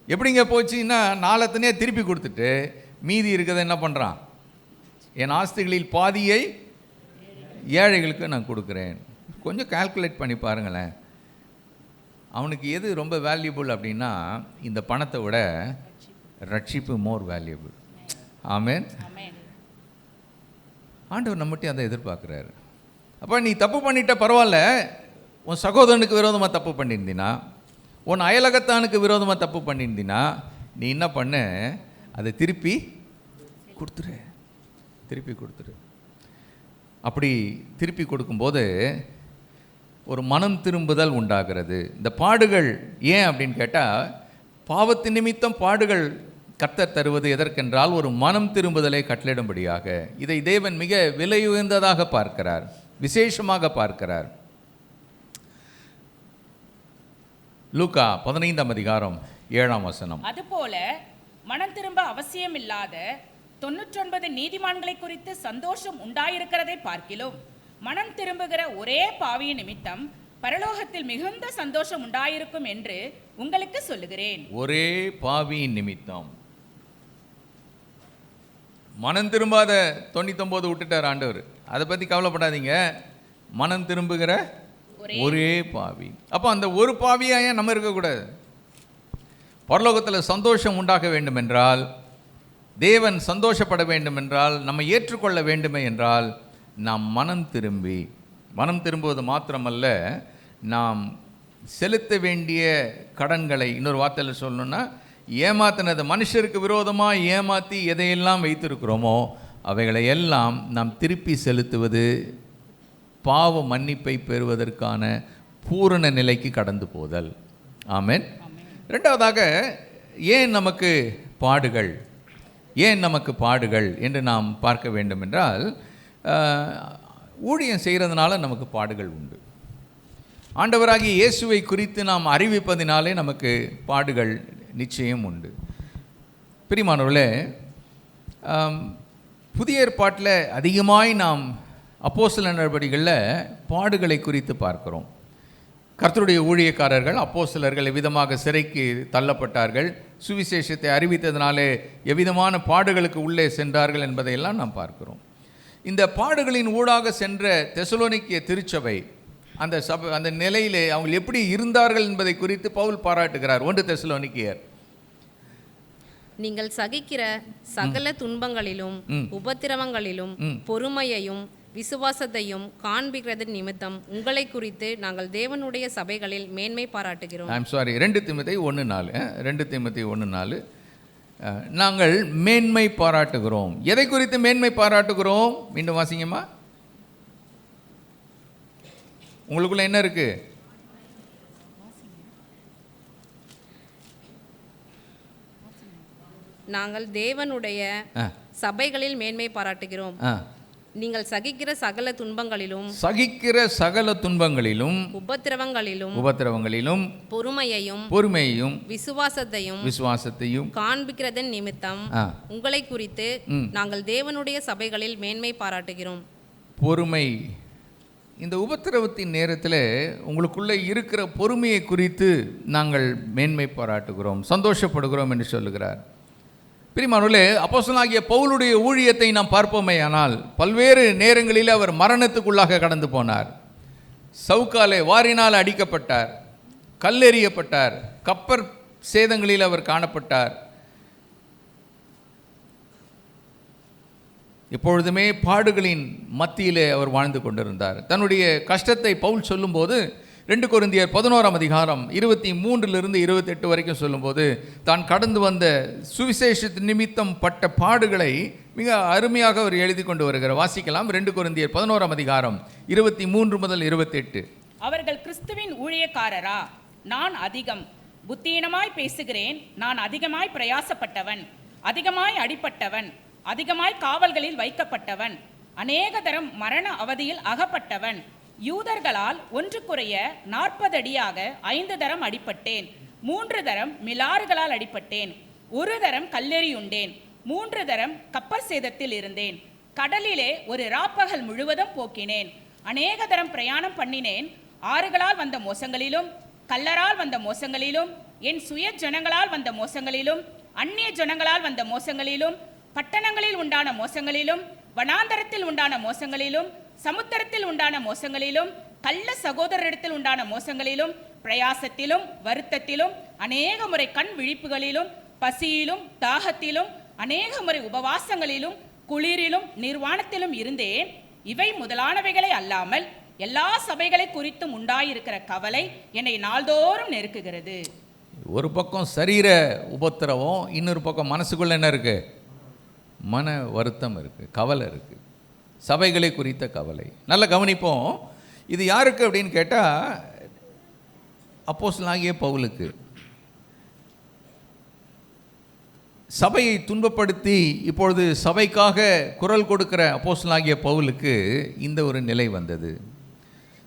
Speaker 4: எப்படிங்க போச்சுன்னா, நாலத்தனையாக திருப்பி கொடுத்துட்டு மீதி இருக்கிறத என்ன பண்ணுறான், என் ஆஸ்திகளில் பாதியை ஏழைகளுக்கு நான் கொடுக்குறேன். கொஞ்சம் கால்குலேட் பண்ணி பாருங்களேன், அவனுக்கு எது ரொம்ப வேல்யூபிள் அப்படின்னா, இந்த பணத்தை விட ரட்சிப்பு மோர் வேல்யூபிள். ஆமென். ஆண்டவர் நம்மகிட்ட அதை எதிர்பார்க்குறாரு. அப்போ நீ தப்பு பண்ணிட்ட பரவாயில்ல, உன் சகோதரனுக்கு விரோதமாக தப்பு பண்ணியிருந்தீனா, உன் அயலகத்தானுக்கு விரோதமாக தப்பு பண்ணியிருந்தீனா, நீ என்ன பண்ண, அதை திருப்பி கொடுத்துரு, திருப்பி கொடுத்துரு. அப்படி திருப்பி கொடுக்கும்போது ஒரு மனம் திரும்புதல் உண்டாகிறது. இந்த பாடுகள் ஏன் அப்படின்னு கேட்டால், பாவத்தின் நிமித்தம் பாடுகள் கர்த்தர் தருவது எதற்கென்றால் ஒரு மனம் திரும்புதலை கட்டளிடும்படியாக. இதை தேவன் மிக விலை உயர்ந்ததாக பார்க்கிறார், விசேஷமாக பார்க்கிறார். லூக்கா 15ஆம் அதிகாரம் 7ஆம் வசனம்.
Speaker 5: அதுபோல மனம் திரும்ப அவசியமில்லாத 99 நீதிமான்களை குறித்து சந்தோஷம் உண்டாயிருக்கிறதை பார்க்கிலும் மனம் திரும்புகிற ஒரே பாவியின் நிமித்தம் பரலோகத்தில் மிகுந்த சந்தோஷம் உண்டாயிருக்கும் என்று உங்களுக்கு சொல்லுகிறேன்.
Speaker 4: ஒரே பாவியின் நிமித்தம். மனம் திரும்பாத 99 விட்டுட்டார் ஆண்டவர். அதை பற்றி கவலைப்படாதீங்க. மனம் திரும்புகிற ஒரே பாவி. அப்போ அந்த ஒரு பாவியாக ஏன் நம்ம இருக்கக்கூடாது? பரலோகத்தில் சந்தோஷம் உண்டாக வேண்டும் என்றால், தேவன் சந்தோஷப்பட வேண்டும் என்றால், நம்ம ஏற்றுக்கொள்ள வேண்டுமே என்றால், நாம் மனம் திரும்புவது மாத்திரமல்ல, நாம் செலுத்த வேண்டிய கடன்களை, இன்னொரு வார்த்தையில் சொல்லணும்னா, ஏமாத்தினது, மனுஷருக்கு விரோதமாக ஏமாற்றி எதையெல்லாம் வைத்திருக்கிறோமோ அவைகளை எல்லாம் நாம் திருப்பி செலுத்துவது பாவ மன்னிப்பை பெறுவதற்கான பூரண நிலைக்கு கடந்து போதல். ஆமென். இரண்டாவதாக, ஏன் நமக்கு பாடுகள் என்று நாம் பார்க்க வேண்டும் என்றால், ஊழியம் செய்கிறதுனால நமக்கு பாடுகள் உண்டு. ஆண்டவராகிய இயேசுவை குறித்து நாம் அறிவிப்பதினாலே நமக்கு பாடுகள் நிச்சயம் உண்டு. பிரியமானவர்களே, புதிய ஏற்பாட்டில் அதிகமாய் நாம் அப்போஸ்தலர் நடவடிக்கைகளில் பாடுகளை குறித்து பார்க்கிறோம். கர்த்தருடைய ஊழியக்காரர்கள், அப்போஸ்தலர்கள் எவ்விதமாக சிறைக்கு தள்ளப்பட்டார்கள், சுவிசேஷத்தை அறிவித்ததினாலே எவ்விதமான பாடுகளுக்கு உள்ளே சென்றார்கள் என்பதையெல்லாம் நாம் பார்க்கிறோம். இந்த பாடுகளின் ஊடாக சென்ற தெசலோனிக்கே திருச்சபை அந்த நிலையிலே அவங்க எப்படி இருந்தார்கள் என்பதை குறித்து பவுல் பாராட்டுகிறார். 1 தெசலோனிக்கேயர்.
Speaker 6: நீங்கள் சகிக்கிற சகல துன்பங்களிலும் உபத்திரவங்களிலும் பொறுமையையும் விசுவாசத்தையும் காண்பிக்கிறது நிமித்தம் உங்களை குறித்து நாங்கள் தேவனுடைய சபைகளில் மேன்மை பாராட்டுகிறோம்.
Speaker 4: 2 தீமோத்தேயு 1:4. 2 தீமோத்தேயு 1:4. நாங்கள் மேன்மை பாராட்டுகிறோம். எதை குறித்து மேன்மை பாராட்டுகிறோம்? மீண்டும் வாசிங்கம்மா. உங்களுக்குள்ள என்ன இருக்கு?
Speaker 6: நாங்கள் தேவனுடைய சபைகளில் மேன்மை பாராட்டுகிறோம். நீங்கள் சகிக்கிற சகல துன்பங்களிலும் உபத்திரவங்களிலும் பொறுமையையும் விசுவாசத்தையும் காண்பிக்கிறதன் நிமித்தம் உங்களை குறித்து நாங்கள் தேவனுடைய சபைகளில் மேன்மை பாராட்டுகிறோம்.
Speaker 4: பொறுமை. இந்த உபத்திரவத்தின் நேரத்தில் உங்களுக்குள்ளே இருக்கிற பொறுமையை குறித்து நாங்கள் மேன்மை பாராட்டுகிறோம், சந்தோஷப்படுகிறோம் என்று சொல்லுகிறார். பிரியமானவர்களே, அப்போஸ்தலனாகிய பவுலுடைய ஊழியத்தை நாம் பார்ப்போமேயானால், பல்வேறு நேரங்களில் அவர் மரணத்துக்குள்ளாக கடந்து போனார். சவுக்காலே வாரினால் அடிக்கப்பட்டார், கல்லெறியப்பட்டார், கப்பர் சேதங்களில் அவர் காணப்பட்டார். எப்பொழுதுமே பாடுகளின் மத்தியிலே அவர் வாழ்ந்து கொண்டிருந்தார். தன்னுடைய கஷ்டத்தை பவுல் சொல்லும்போது 2 கொரிந்தியர் 11ஆம் அதிகாரம் 23 28 வரைக்கும் சொல்லும்போது, தான் கடந்து வந்த சுவிசேஷத்தின் நிமித்தம் பட்ட பாடுகளை மிக அருமையாக அவர் எழுதி கொண்டு வருகிறார். வாசிக்கலாம். 2 கொரிந்தியர் 11ஆம் அதிகாரம் 23 முதல் 28.
Speaker 5: அவர்கள் கிறிஸ்துவின் ஊழியக்காரரா? நான் அதிகம் புத்தீனமாய் பேசுகிறேன். நான் அதிகமாய் பிரயாசப்பட்டவன், அதிகமாய் அடிப்பட்டவன், அதிகமாய் காவல்களில் வைக்கப்பட்டவன், அநேக தரம் மரண அவதியில் அகப்பட்டவன். யூதர்களால் 1 குறைய 40 அடியாக 5 தரம் அடிப்பட்டேன். 3 தரம் மிலாறுகளால் அடிப்பட்டேன். 1 தரம் கல்லெறியுண்டேன். 3 தரம் கப்பல் சேதத்தில் இருந்தேன். கடலிலே ஒரு ராப்பகல் முழுவதும் போக்கினேன். அநேக தரம் பிரயாணம் பண்ணினேன். ஆறுகளால் வந்த மோசங்களிலும், கல்லரால் வந்த மோசங்களிலும், என் சுய ஜனங்களால் வந்த மோசங்களிலும், அந்நிய ஜனங்களால் வந்த மோசங்களிலும், பட்டணங்களில் உண்டான மோசங்களிலும், வனாந்தரத்தில் உண்டான மோசங்களிலும், சமுத்திரத்தில் உண்டான மோசங்களிலும், கள்ள சகோதரரிடத்தில் உண்டான மோசங்களிலும், பிரயாசத்திலும் வருத்தத்திலும், அநேக முறை கண் விழிப்புகளிலும், பசியிலும் தாகத்திலும், அநேக முறை உபவாசங்களிலும், குளிரிலும் நிர்வாணத்திலும் இருந்தேன். இவை முதலானவைகளை அல்லாமல் எல்லா சபைகளை குறித்தும் உண்டாயிருக்கிற கவலை என்னை நாள்தோறும் நெருக்குகிறது.
Speaker 4: ஒரு பக்கம் சரீர உபத்திரவம், இன்னொரு பக்கம் மனசுக்குள்ள என்ன இருக்கு? மன வருத்தம் இருக்குது, கவலை இருக்குது, சபைகளை குறித்த கவலை. நல்ல கவனிப்போம். இது யாருக்கு அப்படின்னு கேட்டால் அப்போஸ்தலனாகிய பவுலுக்கு. சபையை துன்பப்படுத்தி இப்பொழுது சபைக்காக குரல் கொடுக்கிற அப்போஸ்தலனாகிய பவுலுக்கு இந்த ஒரு நிலை வந்தது.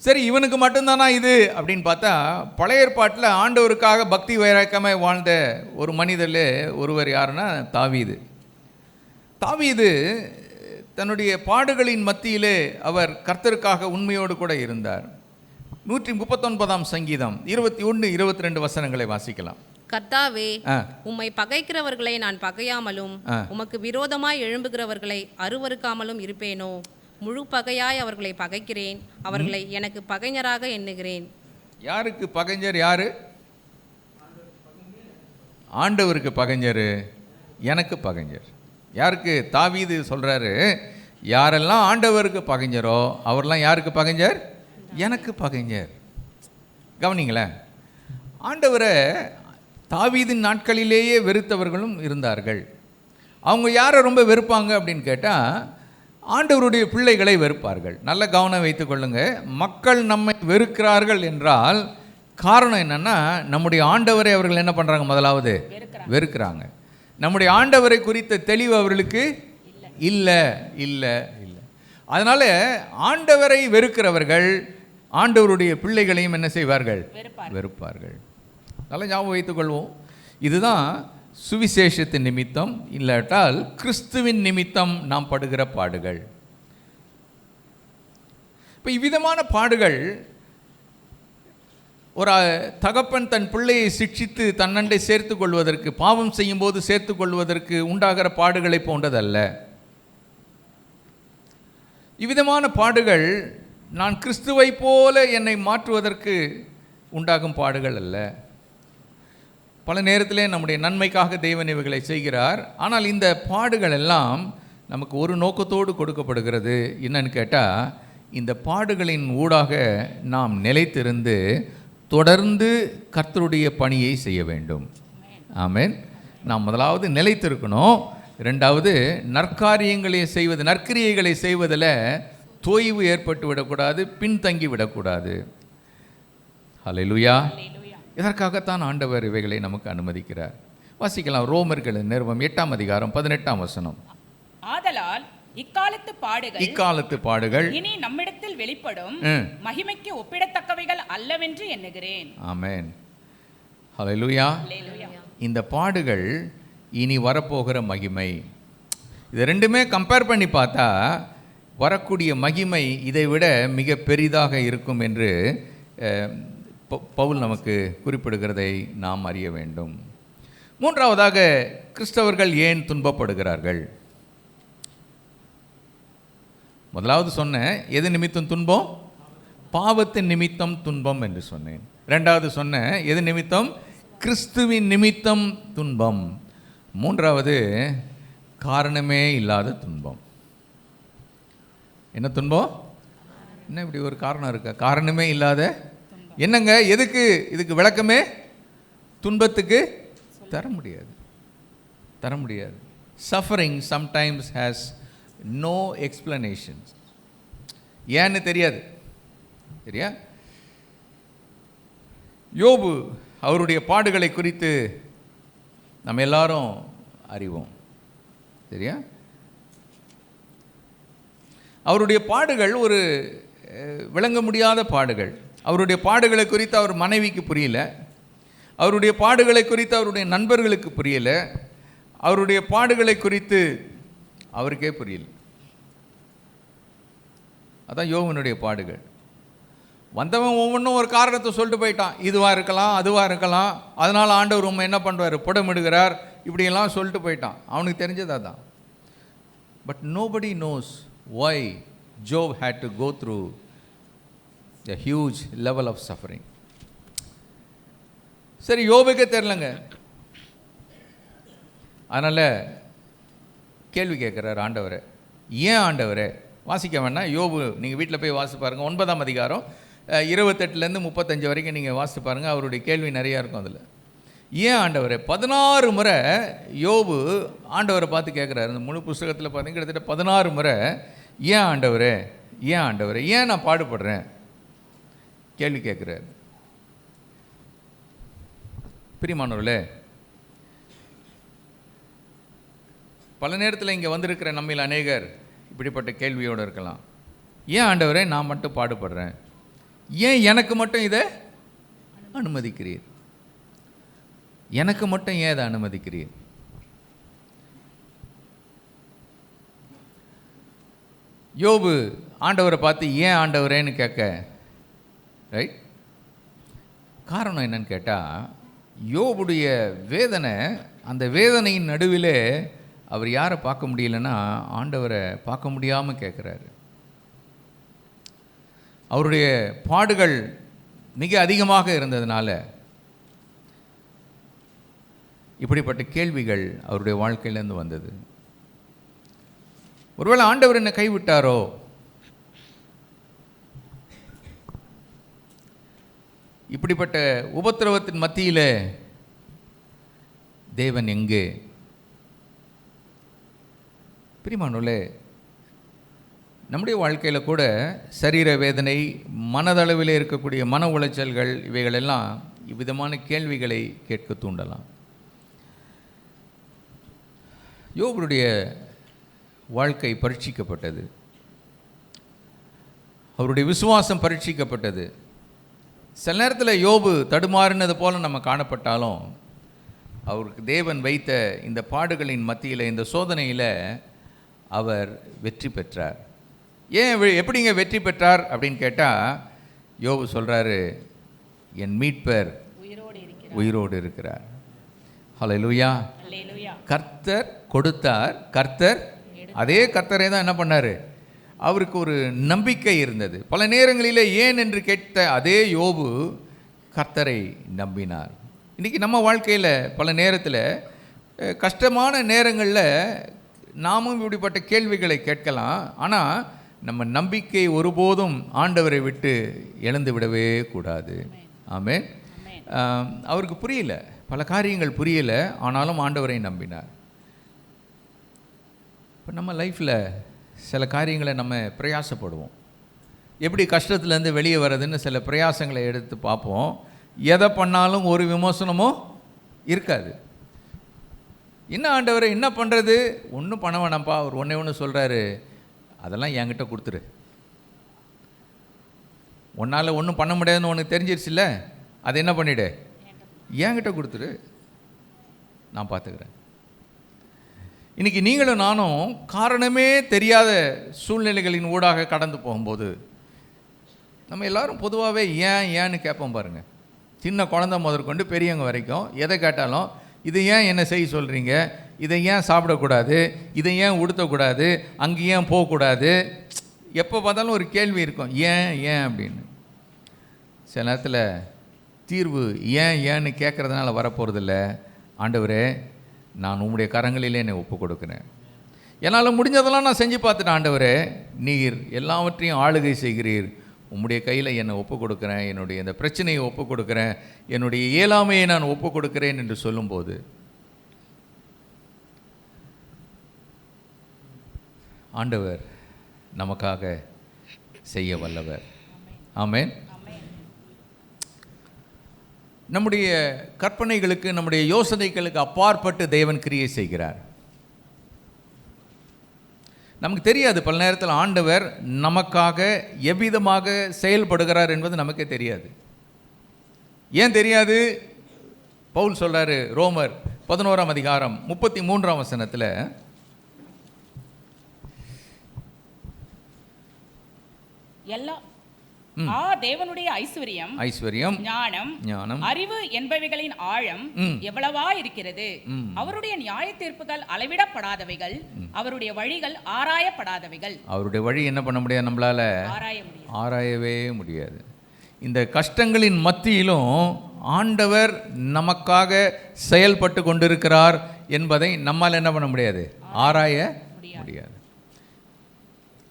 Speaker 4: சரி, இவனுக்கு மட்டும்தானா இது அப்படின்னு பார்த்தா, பழைய ஏற்பாட்டில் ஆண்டவருக்காக பக்தி வைராக்கியமாய் வாழ்ந்த ஒரு மனிதர்லே ஒருவர் யாருன்னா தாவீது. தாவீது தன்னுடைய பாடுகளின் மத்தியிலே அவர் கர்த்தருக்காக உண்மையோடு கூட இருந்தார். 139ஆம் சங்கீதம் 21, 22 வசனங்களை வாசிக்கலாம்.
Speaker 6: கர்த்தாவே, உம்மை பகைக்கிறவர்களை நான் பகையாமலும் உமக்கு விரோதமாய் எழும்புகிறவர்களை அருவருக்காமலும் இருப்பேனோ? முழு பகையாய் அவர்களை பகைக்கிறேன், அவர்களை எனக்கு பகைஞராக எண்ணுகிறேன்.
Speaker 4: யாருக்கு பகைஞர்? யாரு? ஆண்டவருக்கு பகைஞர், எனக்கு பகைஞர். யாருக்கு? தாவீது சொல்றாரு, யாரெல்லாம் ஆண்டவருக்கு பகைஞரோ அவரெல்லாம் யாருக்கு பகைஞர்? எனக்கு பகைஞர். கவனிங்களேன், ஆண்டவரை தாவீதின் நாட்களிலேயே வெறுத்தவர்களும் இருந்தார்கள். அவங்க யாரை ரொம்ப வெறுப்பாங்க அப்படின்னு கேட்டால், ஆண்டவருடைய பிள்ளைகளை வெறுப்பார்கள். நல்ல கவனம் வைத்து கொள்ளுங்க. மக்கள் நம்மை வெறுக்கிறார்கள் என்றால் காரணம் என்னன்னா, நம்முடைய ஆண்டவரை அவர்கள் என்ன பண்ணுறாங்க? முதலாவது வெறுக்கிறாங்க. நம்முடைய ஆண்டவரை குறித்த தெளிவு அவர்களுக்கு இல்லை இல்லை இல்லை. அதனால் ஆண்டவரை வெறுக்கிறவர்கள் ஆண்டவருடைய பிள்ளைகளையும் என்ன செய்வார்கள்? வெறுப்பார்கள். நல்லா ஞாபகம் வைத்துக்கொள்வோம். இதுதான் சுவிசேஷத்தின் நிமித்தம், இல்லாட்டால் கிறிஸ்துவின் நிமித்தம் நாம் படுகிற பாடுகள். இப்போ இவ்விதமான பாடுகள் ஒரு தகப்பன் தன் பிள்ளையை சிக்ஷித்து தன்னண்டை சேர்த்து கொள்வதற்கு, பாவம் செய்யும் போது சேர்த்து கொள்வதற்கு உண்டாகிற பாடுகளை போன்றதல்ல. இவ்விதமான பாடுகள் நான் கிறிஸ்துவை போல என்னை மாற்றுவதற்கு உண்டாகும் பாடுகள் அல்ல. பல நேரத்திலே நம்முடைய நன்மைக்காக தேவன் இவைகளை செய்கிறார். ஆனால் இந்த பாடுகள் எல்லாம் நமக்கு ஒரு நோக்கத்தோடு கொடுக்கப்படுகிறது. என்னன்னு கேட்டால், இந்த பாடுகளின் ஊடாக நாம் நிலைத்திருந்து தொடர்ந்து கர்த்தருடைய பணியை செய்ய வேண்டும். ஆமென். நாம் முதலாவது நிலைத்திருக்கணும். ரெண்டாவது, நற்காரியங்களை செய்வது, நற்கிரியைகளை செய்வதில் தொய்வு ஏற்பட்டு விடக்கூடாது, பின்தங்கி விடக்கூடாது. ஹல்லேலூயா. இதற்காகத்தான் ஆண்டவர் இவைகளை நமக்கு அனுமதிக்கிறார். வாசிக்கலாம். ரோமர்களின் நிருபம் 8ஆம் அதிகாரம் 18ஆம் வசனம்.
Speaker 5: ஆதலால் இக்காலத்து பாடுகள் இனி நம்மிடத்தில் வெளிப்படும் மகிமைக்கு ஒப்பிடத்தக்கவைகள் அல்லவென்று எண்ணுகிறேன்.
Speaker 4: ஆமென். ஹல்லேலூயா. இந்த பாடுகள் இனி வரப்போகிற மகிமை, இது ரெண்டுமே கம்பேர் பண்ணி பார்த்தா வரக்கூடிய மகிமை இதை விட மிக பெரிதாக இருக்கும் என்று பவுல் நமக்கு குறிப்பிடுகிறதை நாம் அறிய வேண்டும். மூன்றாவதாக, கிறிஸ்தவர்கள் ஏன் துன்பப்படுகிறார்கள்? முதலாவது சொன்னேன், எது நிமித்தம் துன்பம்? பாவத்தின் நிமித்தம் துன்பம் என்று சொன்னேன். ரெண்டாவது சொன்னேன், எது நிமித்தம்? கிறிஸ்துவின் நிமித்தம் துன்பம். மூன்றாவது, காரணமே இல்லாத துன்பம். என்ன துன்பம்? என்ன இப்படி ஒரு காரணம் இருக்கா? காரணமே இல்லாத என்னங்க? எதுக்கு? இதுக்கு விளக்கமே துன்பத்துக்கு தர முடியாது, தர முடியாது. Suffering sometimes has no explanations. ஏன்னு தெரியாது. சரியா? யோபு அவருடைய பாடுகளை குறித்து நம்ம எல்லாரும் அறிவோம். சரியா? அவருடைய பாடுகள் ஒரு விளங்க முடியாத பாடுகள். அவருடைய பாடுகளை குறித்து அவர் மனைவிக்கு புரியல, அவருடைய பாடுகளை குறித்து அவருடைய நண்பர்களுக்கு புரியல, அவருடைய பாடுகளை குறித்து அவருக்கே புரியல. அதான் யோபனுடைய பாடுகள். வந்தவன் ஒவ்வொன்றும் ஒரு காரணத்தை சொல்லிட்டு போயிட்டான். இதுவாக இருக்கலாம், அதுவாக இருக்கலாம், அதனால் ஆண்டவர் உண்மை என்ன பண்ணுவார்? புடமிடுகிறார், இப்படியெல்லாம் சொல்லிட்டு போயிட்டான். அவனுக்கு தெரிஞ்சது அதான். But nobody nose why Job had to go through a huge level of suffering. சரி, யோபுக்கே தெரிலங்க. அதனால் கேள்வி கேட்குறார் ஆண்டவரை. ஏன் ஆண்டவரே? வாசிக்க வேணா, யோபு நீங்கள் வீட்டில் போய் வாசித்து பாருங்கள். 9ஆம் அதிகாரம் 28லேருந்து 35 வரைக்கும் நீங்கள் வாசித்து பாருங்கள். அவருடைய கேள்வி நிறையா இருக்கும் அதில். ஏன் ஆண்டவரே? 16 முறை யோபு ஆண்டவரை பார்த்து கேட்குறாரு. இந்த முழு புஸ்தகத்தில் பார்த்தீங்கன்னா கிட்டத்தட்ட 16 முறை ஏன் ஆண்டவரே, ஏன் ஆண்டவரே, ஏன் நான் பாடுபடுறேன் கேள்வி கேட்குறாரு. பிரியமானவர்களே, பல நேரத்தில் இங்கே வந்திருக்கிற நம்மில் அநேகர் இப்படிப்பட்ட கேள்வியோடு இருக்கலாம். ஏன் ஆண்டவரே நான் மட்டும் பாடுபடுறேன்? ஏன் எனக்கு மட்டும் இதை அனுமதிக்கிறீர்? எனக்கு மட்டும் ஏன் இதை அனுமதிக்கிறீர்? யோபு ஆண்டவரை பார்த்து ஏன் ஆண்டவரேன்னு கேட்க, ரைட், காரணம் என்னன்னு கேட்டால், யோபுடைய வேதனை, அந்த வேதனையின் நடுவிலே அவர் யாரை பார்க்க முடியலன்னா ஆண்டவரை பார்க்க முடியாமல் கேட்குறாரு. அவருடைய பாடுகள் மிக அதிகமாக இருந்ததுனால இப்படிப்பட்ட கேள்விகள் அவருடைய வாழ்க்கையிலேருந்து வந்தது. ஒருவேளை ஆண்டவர் என்னை கைவிட்டாரோ, இப்படிப்பட்ட உபத்திரவத்தின் மத்தியில் தேவன் எங்கே? பிரியமானவர்களே, நம்முடைய வாழ்க்கையில் கூட சரீர வேதனை, மனதளவில் இருக்கக்கூடிய மன உளைச்சல்கள், இவைகளெல்லாம் இவ்விதமான கேள்விகளை கேட்க தூண்டலாம். யோபுடைய வாழ்க்கை பரீட்சிக்கப்பட்டது, அவருடைய விசுவாசம் பரீட்சிக்கப்பட்டது. சில நேரத்தில் யோபு தடுமாறினது போல நம்ம காணப்பட்டாலும், அவருக்கு தேவன் வைத்த இந்த பாடுகளின் மத்தியில், இந்த சோதனையில் அவர் வெற்றி பெற்றார். ஏன் எப்படிங்க வெற்றி பெற்றார் அப்படின்னு கேட்டால், யோபு சொல்கிறாரு, என் மீட்பர் உயிரோடு இருக்கிறார். ஹல்லேலூயா. கர்த்தர் கொடுத்தார், கர்த்தர், அதே கர்த்தரை தான் என்ன பண்ணார்? அவருக்கு ஒரு நம்பிக்கை இருந்தது. பல நேரங்களில் ஏன் என்று கேட்ட அதே யோபு கர்த்தரை நம்பினார். இன்றைக்கி நம்ம வாழ்க்கையில் பல நேரத்தில் கஷ்டமான நேரங்களில் நாமும் இப்படிப்பட்ட கேள்விகளை கேட்கலாம். ஆனால் நம்ம நம்பிக்கை ஒருபோதும் ஆண்டவரை விட்டு எழுந்து விடவே கூடாது. ஆமென். அவருக்கு புரியல, பல காரியங்கள் புரியல, ஆனாலும் ஆண்டவரை நம்பினார். இப்போ நம்ம லைஃப்பில் சில காரியங்களை நம்ம பிரயாசப்படுவோம், எப்படி கஷ்டத்துலேருந்து வெளியே வர்றதுன்னு சில பிரயாசங்களை எடுத்து பார்ப்போம். எதை பண்ணாலும் ஒரு விமர்சனமும் இருக்காது. என்ன ஆண்டவரை என்ன பண்ணுறது? ஒன்றும் பண்ண வேணாம்ப்பா. அவர் ஒன்று சொல்கிறாரு, அதெல்லாம் என்கிட்ட கொடுத்துரு. உன்னால் ஒன்றும் பண்ண முடியாதுன்னு உனக்கு தெரிஞ்சிருச்சுல்ல, அதை என்ன பண்ணிவிடு, என்கிட்ட கொடுத்துரு, நான் பார்த்துக்கிறேன். இன்றைக்கி நீங்களும் நானும் காரணமே தெரியாத சூழ்நிலைகளின் ஊடாக கடந்து போகும்போது நம்ம எல்லோரும் பொதுவாகவே ஏன்னு கேட்போம் பாருங்கள். சின்ன குழந்தை முதற்கொண்டு பெரியவங்க வரைக்கும் எதை கேட்டாலும், இதை ஏன் என்ன செய்ய சொல்கிறீங்க, இதை ஏன் சாப்பிடக்கூடாது, இதை ஏன் உடுத்தக்கூடாது, அங்கே ஏன் போகக்கூடாது, எப்போ பார்த்தாலும் ஒரு கேள்வி இருக்கும், ஏன் அப்படின்னு. சில நேரத்தில் தீர்வு ஏன்னு கேட்குறதுனால வரப்போகிறதில்ல. ஆண்டவரே, நான் உம்முடைய கரங்களிலே என்னை ஒப்பு கொடுக்குறேன். என்னால் முடிஞ்சதெல்லாம் நான் செஞ்சு பார்த்துட்டேன். ஆண்டவரே, நீர் எல்லாவற்றையும் ஆளுகை செய்கிறீர், உம்முடைய கையில் என்னை ஒப்பு கொடுக்குறேன், என்னுடைய இந்த பிரச்சனையை ஒப்பு கொடுக்குறேன், என்னுடைய இயலாமையை நான் ஒப்பு கொடுக்குறேன் என்று சொல்லும்போது ஆண்டவர் நமக்காக செய்ய வல்லவர். ஆமென். நம்முடைய கற்பனைகளுக்கு, நம்முடைய யோசனைகளுக்கு அப்பாற்பட்டு தேவன் கிரியை செய்கிறார். நமக்கு தெரியாது பல நேரத்தில் ஆண்டவர் நமக்காக எவ்விதமாக செயல்படுகிறார் என்பது நமக்கே தெரியாது. ஏன் தெரியாது? பவுல் சொல்கிறாரு, ரோமர் 11ஆம் அதிகாரம் 33ஆம் வசனத்தில்,
Speaker 5: தேவனுடைய ஐஸ்வரியம், ஞானம், அறிவு என்பவைகளின் ஆழம் எவ்வளவா இருக்கிறது. அவருடைய நியாய தீர்ப்புகள் அளவிடப்படாதவைகள், அவருடைய வழிகள் ஆராயப்படாதவைகள்.
Speaker 4: அவருடைய வழி என்ன பண்ண முடியாது, நம்மளால ஆராயவே முடியாது. இந்த கஷ்டங்களின் மத்தியிலும் ஆண்டவர் நமக்காக செயல்பட்டு கொண்டிருக்கிறார் என்பதை நம்மால் என்ன பண்ண முடியாது, ஆராய முடியாது.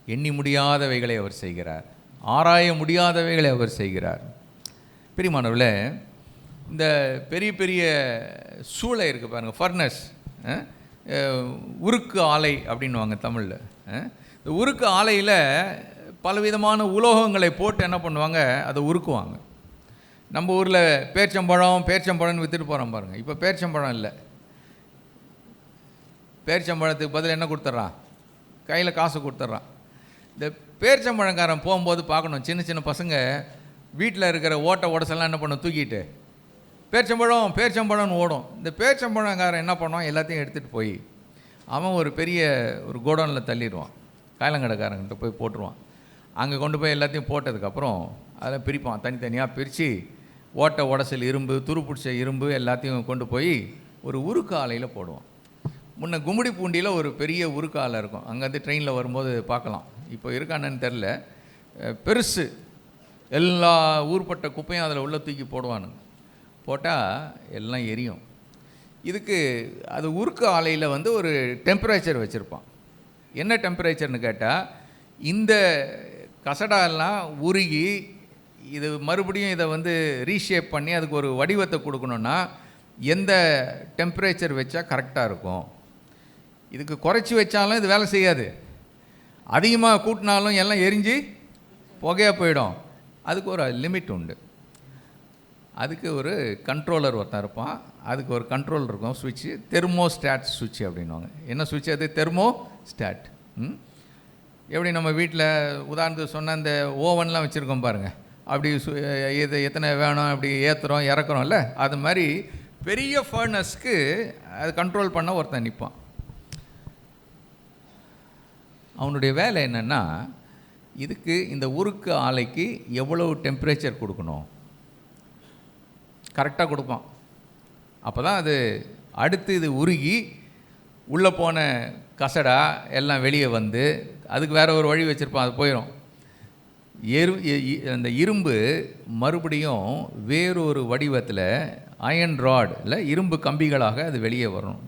Speaker 4: எண்ணி முடியாதவைகளை அவர் செய்கிறார், ஆராய முடியாதவைகளை அவர் செய்கிறார். பிரியமானவர்களே, இந்த பெரிய பெரிய சூளை இருக்குது பாருங்கள், ஃபர்னஸ், உருக்கு ஆலை அப்படின்வாங்க தமிழில். இந்த உருக்கு ஆலையில் பலவிதமான உலோகங்களை போட்டு என்ன பண்ணுவாங்க, அதை உருக்குவாங்க. நம்ம ஊரில் பேர்ச்சம்பழம்னு விற்றுட்டு போகிறோம் பாருங்கள். இப்போ பேர்ச்சம்பழம் இல்லை, பேர்ச்சம்பழத்துக்கு பதில் என்ன கொடுத்துட்றான், கையில் காசு கொடுத்துட்றான். இந்த பேர்ச்சம்பழங்காரன் போகும்போது பார்க்கணும், சின்ன சின்ன பசங்க வீட்டில் இருக்கிற ஓட்டை உடசெல்லாம் என்ன பண்ணும், தூக்கிட்டு பேர்ச்சம்பழம்னு ஓடும். இந்த பேர்ச்சம்பழங்காரன் என்ன பண்ணுவான், எல்லாத்தையும் எடுத்துகிட்டு போய் அவன் ஒரு பெரிய கோடவுனில் தள்ளிடுவான், காயலங்கடைக்காரங்கிட்ட போய் போட்டுருவான். அங்கே கொண்டு போய் எல்லாத்தையும் போட்டதுக்கப்புறம் அதை பிரிப்பான், தனித்தனியாக பிரித்து ஓட்டை உடசல் இரும்பு, துருப்பிடிச்ச இரும்பு எல்லாத்தையும் கொண்டு போய் ஒரு உருக்கு ஆலையில் போடுவான். முன்ன கும்மிடி பூண்டியில் ஒரு பெரிய உருக்கு ஆலை இருக்கும், அங்கேருந்து ட்ரெயினில் வரும்போது பார்க்கலாம். இப்போ இருக்கானன்னு தெரில, பெருசு, எல்லா ஊர்பட்ட குப்பையும் அதில் உள்ள தூக்கி போடுவானுங்க. போட்டால் எல்லாம் எரியும். இதுக்கு அது உருக்கு ஆலையில் வந்து ஒரு டெம்பரேச்சர் வச்சுருப்பான். என்ன டெம்பரேச்சர்னு கேட்டால், இந்த கசடாலாம் உருகி இது மறுபடியும் இதை வந்து ரீஷேப் பண்ணி அதுக்கு ஒரு வடிவத்தை கொடுக்கணுன்னா எந்த டெம்பரேச்சர் வச்சா கரெக்டாக இருக்கும். இதுக்கு குறைச்சி வச்சாலும் இது வேலை செய்யாது, அதிகமாக கூட்டினாலும் எல்லாம் எரிஞ்சு புகையாக போயிடும். அதுக்கு ஒரு லிமிட் உண்டு. அதுக்கு ஒரு கண்ட்ரோலர் ஒருத்தன் இருப்பான், அதுக்கு ஒரு கண்ட்ரோல் இருக்கும், சுவிட்சு, தெர்மோஸ்டாட் சுவிட்ச் அப்படின்வாங்க. என்ன சுவிட்ச் அது, தெர்மோஸ்டாட். எப்படி நம்ம வீட்டில் உதாரணத்துக்கு சொன்ன இந்த ஓவன்லாம் வச்சுருக்கோம் பாருங்கள், அப்படி இது எத்தனை வேணும் அப்படி ஏற்றுறோம் இறக்குறோம்ல, அது மாதிரி பெரிய ஃபர்னஸ்க்கு அது கண்ட்ரோல் பண்ண ஒருத்தன் நிற்பான். அவனுடைய வேலை என்னென்னா, இதுக்கு இந்த உருக்கு ஆலைக்கு எவ்வளவு டெம்பரேச்சர் கொடுக்கணும் கரெக்டாக கொடுப்பான். அப்போ தான் அது அடுத்து இது உருகி உள்ளே போன கசடா எல்லாம் வெளியே வந்து அதுக்கு வேறு ஒரு வழி வச்சுருப்பான், அது போயிடும். அந்த இரும்பு மறுபடியும் வேறொரு வடிவத்தில் அயன் ராட் இல்லை இரும்பு கம்பிகளாக அது வெளியே வரணும்.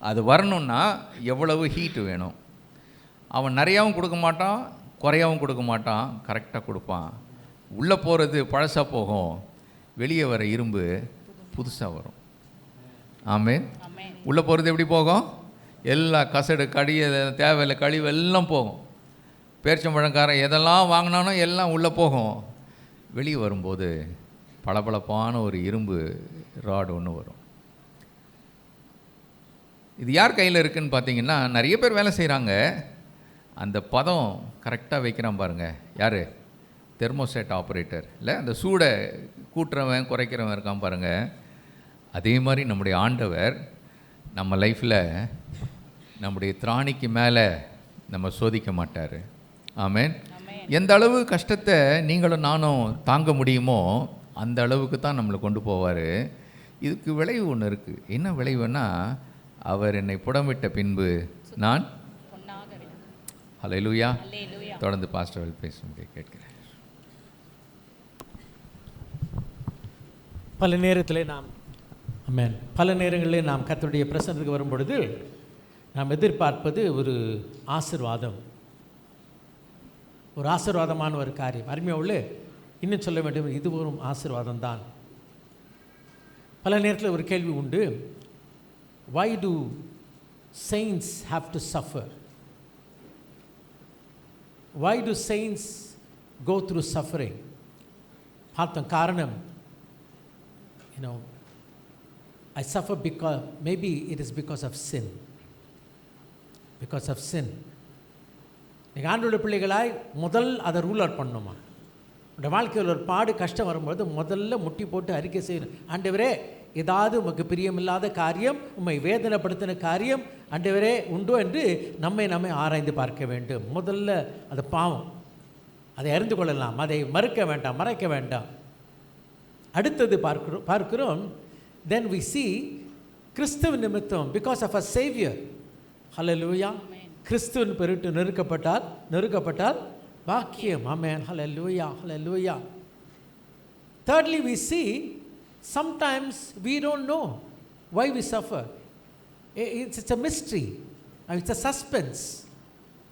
Speaker 4: அது வரணுன்னா எவ்வளவு ஹீட்டு வேணும். அவன் நிறையாவும் கொடுக்க மாட்டான், குறையாகவும் கொடுக்க மாட்டான், கரெக்டாக கொடுப்பான். உள்ளே போகிறது பழசாக போகும், வெளியே வர இரும்பு புதுசாக வரும். ஆமென். உள்ளே போகிறது எப்படி போகும், எல்லா கசடு கடி தேவையில்லை கழிவு எல்லாம் போகும். பேரிச்சம்பழங்காரன் எதெல்லாம் வாங்கினானோ எல்லாம் உள்ளே போகும். வெளியே வரும்போது பளபளப்பான ஒரு இரும்பு ராடு ஒன்று வரும். இது யார் கையில் இருக்குதுன்னு பார்த்தீங்கன்னா, நிறைய பேர் வேலை செய்கிறாங்க, அந்த பதம் கரெக்டாக வைக்கிறான் பாருங்கள். யார், தெர்மோஸ்டாட் ஆப்ரேட்டர் இல்லை, அந்த சூடை கூட்டுறவன் குறைக்கிறவன் இருக்கான் பாருங்கள். அதே மாதிரி நம்முடைய ஆண்டவர் நம்ம லைஃப்பில் நம்முடைய திராணிக்கு மேலே நம்ம சோதிக்க மாட்டார். ஆமென். எந்த அளவு கஷ்டத்தை நீங்களும் நானும் தாங்க முடியுமோ அந்த அளவுக்கு தான் நம்மளை கொண்டு போவார். இதுக்கு விளைவு ஒன்று இருக்குது. என்ன விளைவுன்னா, அவர் என்னை புடமிட்ட பின்பு நான் ஹல்லேலூயா. தொடர்ந்து பாஸ்டர் பேசும்படி கேட்கிறேன்.
Speaker 7: பல நேரத்தில் பல நேரங்களில் நாம் கர்த்தருடைய பிரசன்னத்துக்கு வரும் பொழுது நாம் எதிர்பார்ப்பது ஒரு ஆசீர்வாதம், ஒரு ஆசீர்வாதமான ஒரு காரியம். அருமையாக உள்ள இன்னும் சொல்ல வேண்டும், இது ஒரு ஆசீர்வாதம் தான். பல நேரத்தில் ஒரு கேள்வி உண்டு, why do saints have to suffer? Why do saints go through suffering? பார்த்தோம் காரணம், I suffer because maybe it is because of sin. Because of sin. நீங்கள் ஆண்டோட பிள்ளைகளாய் முதல் அதை ரூல் அவுட் பண்ணணுமா? உடைய வாழ்க்கையில் ஒரு பாடு கஷ்டம் வரும்போது முதல்ல முட்டி போட்டு அறிக்கை செய்யணும், ஆண்டவரே ஏதாவது உமக்கு பிரியமில்லாத காரியம், உம்மை வேதனைப்படுத்தின காரியம் ஆண்டவரே உண்டோ என்று நம்மை ஆராய்ந்து பார்க்க வேண்டும். முதல்ல அது பாவம், அதை அறிந்து கொள்ளலாம், அதை மறைக்க வேண்டாம். அடுத்தது பார்க்கிறோம் then we see கிறிஸ்துவ நிமித்தம், because of a savior. ஹல்லேலூயா. கிறிஸ்துவின் பொருட்டு நெருக்கப்பட்டால் பாக்கியம். ஆமென். ஹல்லேலூயா, ஹல்லேலூயா. Thirdly, we see sometimes we don't know why we suffer. It's a mystery. It's a suspense.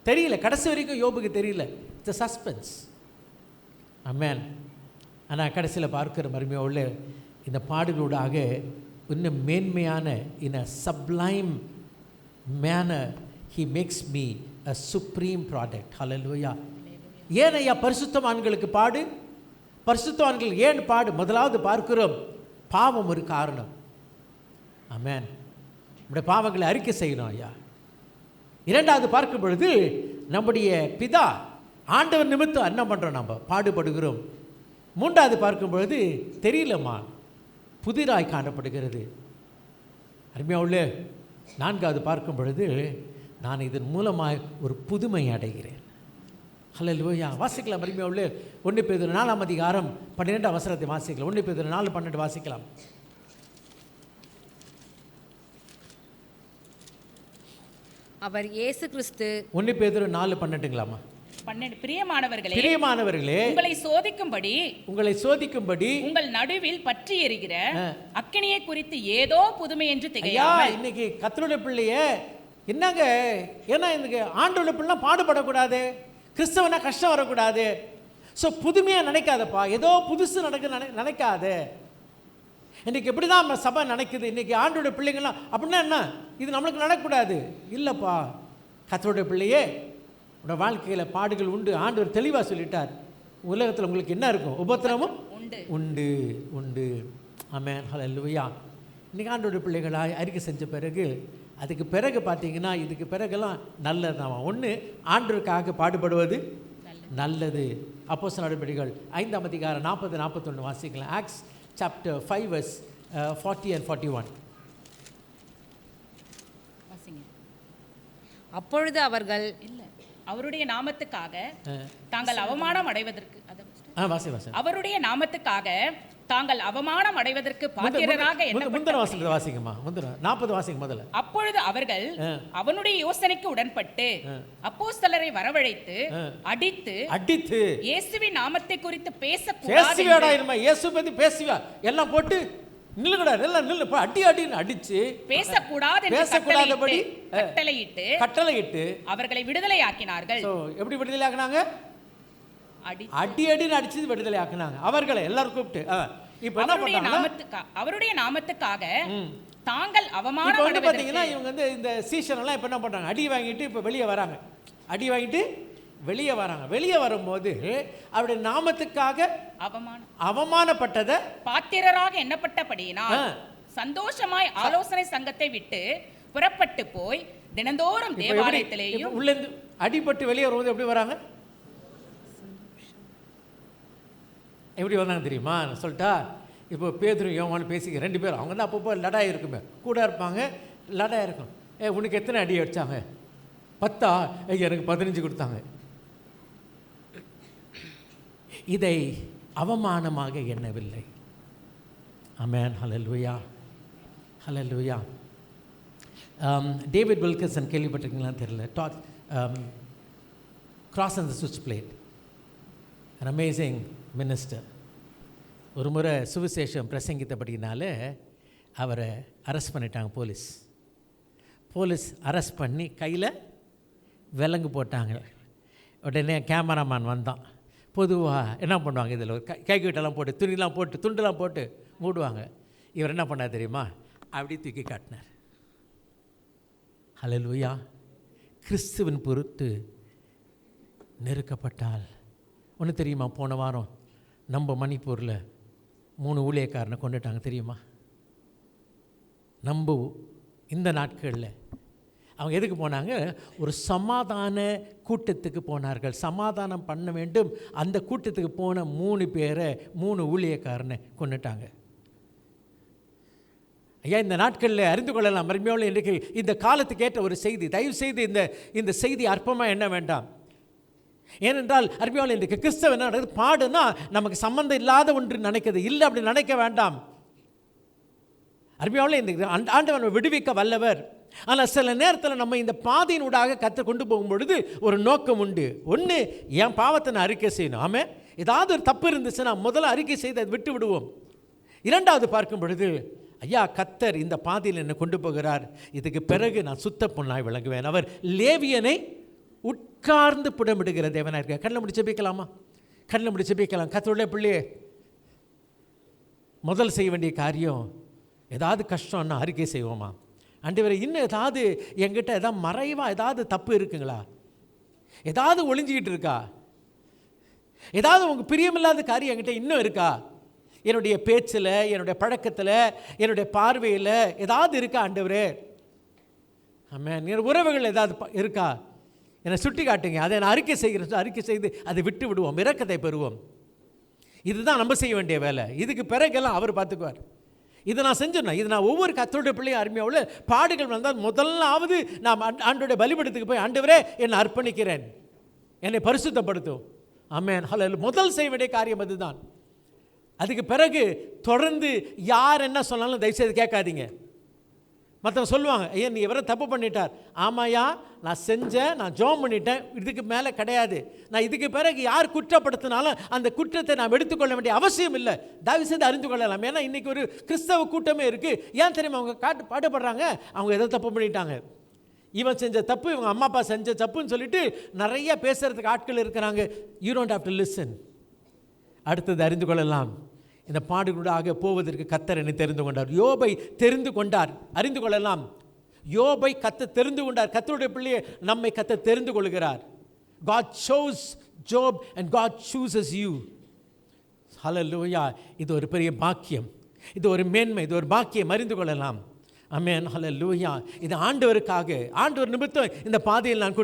Speaker 7: தெரியல, கடைசி வரைக்கும் யோபுக்கு தெரியல. It's a suspense. ஆமென். ஆனால் கடைசியில் பார்க்கிற மறுமையாக உள்ள இந்த பாடலூடாக இன்னும் மேன்மையான in a sublime manner he makes me a supreme product. Hallelujah. ஏன் ஐயா பரிசுத்தவான்களுக்கு பாடு? பரிசுத்தவான்கள் ஏன் பாடு? முதலாவது பார்க்கிறோம், பாவம் ஒரு காரணம். ஆமென். நம்முடைய பாவங்களை அறிக்கை செய்யணும் ஐயா. இரண்டாவது பார்க்கும் பொழுது நம்முடைய பிதா ஆண்டவர் நிமித்தம் என்ன பண்ணுறோம், நம்ம பாடுபடுகிறோம். மூன்றாவது பார்க்கும் பொழுது தெரியலம்மா, புதிராய் காணப்படுகிறது. அருமையாக உள்ள நான்காவது பார்க்கும் பொழுது நான் இதன் மூலமாய் ஒரு புதுமை அடைகிறேன். ஹல்லேலூயா. வாசிக்கலாம் அருமையாக உள்ள 1 பேதுரு 4 அதிகாரம் 12 வசனத்தை வாசிக்கலாம். 1 பேதுரு 4:12 வாசிக்கலாம்.
Speaker 6: அவர் இயேசு கிறிஸ்து
Speaker 7: 1 பேதுரு 4:12ங்களாமா?
Speaker 5: 12. பிரியமானவர்களே,
Speaker 7: பிரியமானவர்களே,
Speaker 5: உங்களை சோதிக்கும்படி
Speaker 7: உங்கள்
Speaker 5: நடுவில் பற்றி எரிகிற அக்கினியை குறித்து ஏதோ புதுமை என்று
Speaker 7: ஐயா,
Speaker 5: திகையாமல்.
Speaker 7: இன்னைக்கு கர்த்தருடைய பிள்ளையே என்னங்க, ஏன்னா இன்னைக்கு ஆண்டவருடைய பிள்ளை பாடுபடக்கூடாது, கிறிஸ்தவனா கஷ்டம் வரக்கூடாது. ஸோ புதுமையாக நினைக்காதப்பா, ஏதோ புதுசு நினைக்காத. இன்றைக்கி எப்படி தான் நம்ம சபை நினைக்குது, இன்றைக்கி ஆண்டோடைய பிள்ளைங்கள்லாம் அப்படின்னா என்ன, இது நம்மளுக்கு நடக்கக்கூடாது. இல்லைப்பா, கர்த்தருடைய பிள்ளையே உன்னோட வாழ்க்கையில் பாடுகள் உண்டு. ஆண்டவர் தெளிவாக சொல்லிட்டார், உலகத்தில் உங்களுக்கு என்ன இருக்கும், உபத்திரமும் உண்டு உண்டு. ஆமென். ஹல்லேலூயா. இன்றைக்கி ஆண்டோடைய பிள்ளைகளாக அறிக்கை செஞ்ச பிறகு அதுக்கு பிறகு பார்த்தீங்கன்னா இதுக்கு பிறகெல்லாம் நல்லது தான். ஒன்று, ஆண்டவருக்காக பாடுபடுவது நல்லது. அப்போஸ்தலர் நடபடிகள் 5 அதிகாரம் 40-41 வாசிக்கலாம். Acts chapter 5 verse 40 and 41.
Speaker 6: அப்பொழுது அவர்கள்
Speaker 5: அவருடைய நாமத்துக்காக தாங்கள் அவமானம் அடைவதற்கு அவருடைய நாமத்துக்காக தாங்கள் அவமானம் அடைவதற்கு பாத்திரராக
Speaker 7: முந்தின வாசகத்தை வாசிங்கம்மா. முந்தின 40 வாசிங்க முதல்ல.
Speaker 5: அப்பொழுது அவர்கள் அவனுடைய யோசனைக்கு உடன்பட்டு அப்போஸ்தலரை வரவழைத்து அடித்து இயேசுவின் நாமத்தை குறித்து பேசக்கூடாது.
Speaker 7: இயேசு பத்தி பேசுவா எல்லாம் போட்டு நில்லுகடாது, எல்லாம் நில்லு, அடின்னு அடிச்சு
Speaker 5: பேசக்கூடாதபடி
Speaker 7: கட்டளையிட்டு
Speaker 5: அவர்களை விடுதலையாக்கினார்கள்.
Speaker 7: எப்படி விடுதலை ஆக்கினாங்க? அடின்னு அடிச்சு விடுதலை ஆக்கினாங்க. அவர்களை எல்லாரும் கூப்பிட்டு இப்ப என்ன பண்ணாங்க,
Speaker 5: அவருடைய நாமத்துக்காக தாங்கள் அவமானம்
Speaker 7: பார்த்தீங்கன்னா இவங்க வந்து இந்த சீசன் எல்லாம் இப்ப என்ன பண்றாங்க, அடி வாங்கிட்டு இப்ப வெளியே வராங்க. அடி வாங்கிட்டு வெளியே வராங்க. வெளியே வரும்போது அவருடைய நாமத்துக்காக அவமானப்பட்டதை
Speaker 5: பாத்திரராக எண்ணப்பட்டபடியினால் சந்தோஷமாய் ஆலோசனை சங்கத்தை விட்டு புறப்பட்டு போய் தினந்தோறும் தேவாலயத்திலேயும்
Speaker 7: உள்ள அடிபட்டு வெளியே வரும்போது எப்படி வராங்க, எப்படி வந்தாங்க தெரியுமா? சொல்லிட்டா, இப்போ பேதுரு யோவான் பேசிக்க 2 பேரும் அவங்க தான் அப்பப்போ லடாய் இருக்குமே, கூட இருப்பாங்க, லடாய் இருக்கும். உனக்கு எத்தனை அடி அடித்தாங்க? 10. எனக்கு 15 கொடுத்தாங்க. இதை அவமானமாக எண்ணவில்லை. ஆமென். ஹல்லேலூயா. ஹல்லேலூயா. டேவிட் வில்கர்சன் கேள்விப்பட்டிருக்கீங்களான்னு தெரியல. கிராஸ் அண்ட் த சுவிட்ச் பிளேட், an amazing மினிஸ்டர். ஒரு முறை சுவிசேஷம் பிரசங்கித்தபடினால அவரை அரெஸ்ட் பண்ணிட்டாங்க போலீஸ் அரெஸ்ட் பண்ணி கையில் விலங்கு போட்டாங்க. உடனே கேமராமேன் வந்தான். பொதுவாக என்ன பண்ணுவாங்க, இதில் ஒரு கைக்கிட்டெல்லாம் போட்டு துணிலாம் போட்டு துண்டுலாம் போட்டு மூடுவாங்க. இவர் என்ன பண்ணார் தெரியுமா, அப்படி தூக்கி காட்டினார். ஹல்லேலூயா. கிறிஸ்துவின் பொருட்டு நெருக்கப்பட்டால் ஒன்று தெரியுமா, போன வாரம் நம்ம மணிப்பூரில் 3 ஊழியக்காரனை கொண்டுட்டாங்க தெரியுமா? நம்ம இந்த நாட்களில் அவங்க எதுக்கு போனாங்க, ஒரு சமாதான கூட்டத்துக்கு போனார்கள். சமாதானம் பண்ண வேண்டும். அந்த கூட்டத்துக்கு போன 3 பேரை 3 ஊழியக்காரனை கொண்டுட்டாங்க. ஐயா, இந்த நாட்களில் அறிந்து கொள்ளலாம் மறுமையோடு இன்றைக்கு இந்த காலத்துக்கு ஏற்ற ஒரு செய்தி. தயவு செய்து இந்த செய்தி அற்பமாக என்ன வேண்டாம். ஏனென்றால் அருமையாளர் இன்றைக்கு கிறிஸ்தவ என்ன நடக்குது, பாடுனா நமக்கு சம்பந்தம் இல்லாத ஒன்று நினைக்கிறது இல்லை. அப்படி நினைக்க வேண்டாம். அருமையாளர் இன்றைக்கு ஆண்டவன் விடுவிக்க வல்லவர். ஆனால் சில நேரத்தில் நம்ம இந்த பாதையினூடாக கற்று கொண்டு போகும் பொழுது ஒரு நோக்கம் உண்டு. ஒன்று, என் பாவத்தை நான் அறிக்கை செய்யணும். ஆமாம், ஏதாவது ஒரு தப்பு இருந்துச்சுன்னா முதல்ல அறிக்கை செய்து அதை விட்டு விடுவோம். இரண்டாவது பார்க்கும் பொழுது, ஐயா கர்த்தர் இந்த பாதையில் என்னை கொண்டு போகிறார், இதுக்கு பிறகு நான் சுத்த பொண்ணாய் விளங்குவேன். அவர் லேவியனை உட்கார்ந்து புடமிடுகிற தேவனாக இருக்க. கண்ணில் முடிச்சு ஜெபிக்கலாமா? கண்ணில் முடிச்சு ஜெபிக்கலாம். கர்த்தருடைய பிள்ளையே, முதல் செய்ய வேண்டிய காரியம், ஏதாவது கஷ்டம்னா அறிக்கை செய்வோமா? ஆண்டவரே, இன்னும் ஏதாவது என்கிட்ட ஏதாவது மறைவாக ஏதாவது தப்பு இருக்குங்களா? ஏதாவது ஒளிஞ்சிக்கிட்டு இருக்கா? ஏதாவது உங்கள் பிரியமில்லாத காரியம் என்கிட்ட இன்னும் இருக்கா? என்னுடைய பேச்சில், என்னுடைய பழக்கத்தில், என்னுடைய பார்வையில் ஏதாவது இருக்கா ஆண்டவரே? ஆமென். என் உறவுகள் ஏதாவது இருக்கா? என்னை சுட்டி காட்டுங்க, அதை நான் அறிக்கை செய்கிறேன். அறிக்கை செய்து அதை விட்டு விடுவோம், இரக்கத்தை பெறுவோம். இதுதான் நம்ம செய்ய வேண்டிய வேலை. இதுக்கு பிறகெல்லாம் அவர் பார்த்துக்குவார். இதை நான் செஞ்சிடணும். இது நான் ஒவ்வொரு கர்த்தருடைய பிள்ளையும் அருமையாக உள்ள பாடுகள் வந்தால் முதலாவது நாம் ஆண்டோடைய பலிபீடத்துக்கு போய், ஆண்டவரே என்னை அர்ப்பணிக்கிறேன், என்னை பரிசுத்தப்படுத்தும். ஆமென். ஹல்லேலூயா. முதல் செய்ய வேண்டிய காரியம் அதுதான். அதுக்கு பிறகு தொடர்ந்து யார் என்ன சொன்னாலும் தயவுசெய்து கேட்காதீங்க. மற்றவங்க சொல்லுவாங்க, ஐயா நீ எவரை தப்பு பண்ணிட்டார். ஆமாயா, நான் செஞ்சேன், நான் ஜெபம் பண்ணிட்டேன், இதுக்கு மேலே கிடையாது. நான் இதுக்கு பிறகு யார் குற்றப்படுத்தினாலும் அந்த குற்றத்தை நாம் எடுத்துக்கொள்ள வேண்டிய அவசியம் இல்லை. தயவு செய்து அறிந்து கொள்ளலாம். ஏன்னா இன்றைக்கி ஒரு கிறிஸ்தவ கூட்டமே இருக்குது. ஏன் தெரியுமா? அவங்க பாடுபடுறாங்க, அவங்க எதோ தப்பு பண்ணிட்டாங்க, இவன் செஞ்ச தப்பு, இவங்க அம்மா அப்பா செஞ்ச தப்புன்னு சொல்லிட்டு நிறைய பேசுகிறதுக்கு ஆட்கள் இருக்கிறாங்க. You don't have to listen. அடுத்தது அறிந்து கொள்ளலாம். இந்த பாடுகளாக போவதற்கு கர்த்தர் என்னை தெரிந்து கொண்டார். யோபை தெரிந்து கொண்டார். அறிந்து கொள்ளலாம். யோபை கர்த்தர் தெரிந்து கொண்டார். கர்த்தருடைய பிள்ளையை நம்மை கர்த்தர் தெரிந்து கொள்கிறார். God chose Job and God chooses you. ஹல்லேலூயா. இது ஒரு பெரிய பாக்கியம், இது ஒரு மேன்மை, இது ஒரு பாக்கியம். அறிந்து கொள்ளலாம். ஆமென். ஹல்லேலூயா. இது ஆண்டவருக்காக, ஆண்டவர் நிமித்தம் இந்த பாதையில் நான்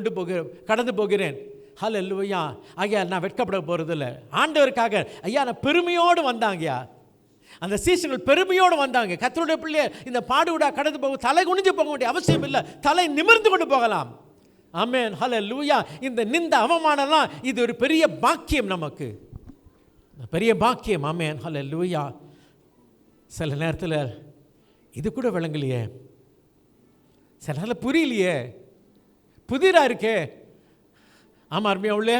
Speaker 7: கடந்து போகிறேன். ஹல்லேலூயா. ஐயா நான் வெட்கப்பட போகிறதில்ல. ஆண்டவருக்காக ஐயா நான் பெருமையோடு வந்தாங்கய்யா. அந்த சீசர்கள் பெருமையோடு வந்தாங்க. கர்த்தருடைய பிள்ளையை இந்த பாடுவிடா கடந்து போக தலை குனிஞ்சு போக வேண்டிய அவசியம் இல்லை. தலை நிமிர்ந்து கொண்டு போகலாம். ஆமென். ஹல்லேலூயா. இந்த அவமானம்லாம் இது ஒரு பெரிய பாக்கியம், நமக்கு பெரிய பாக்கியம். ஆமென். ஹல்லேலூயா. சில நேரத்தில் இது கூட விளங்கலையே, சில நேரத்தில் புரியலையே, புதிராக இருக்கே. ஆமாம், அருமையாக உள்ள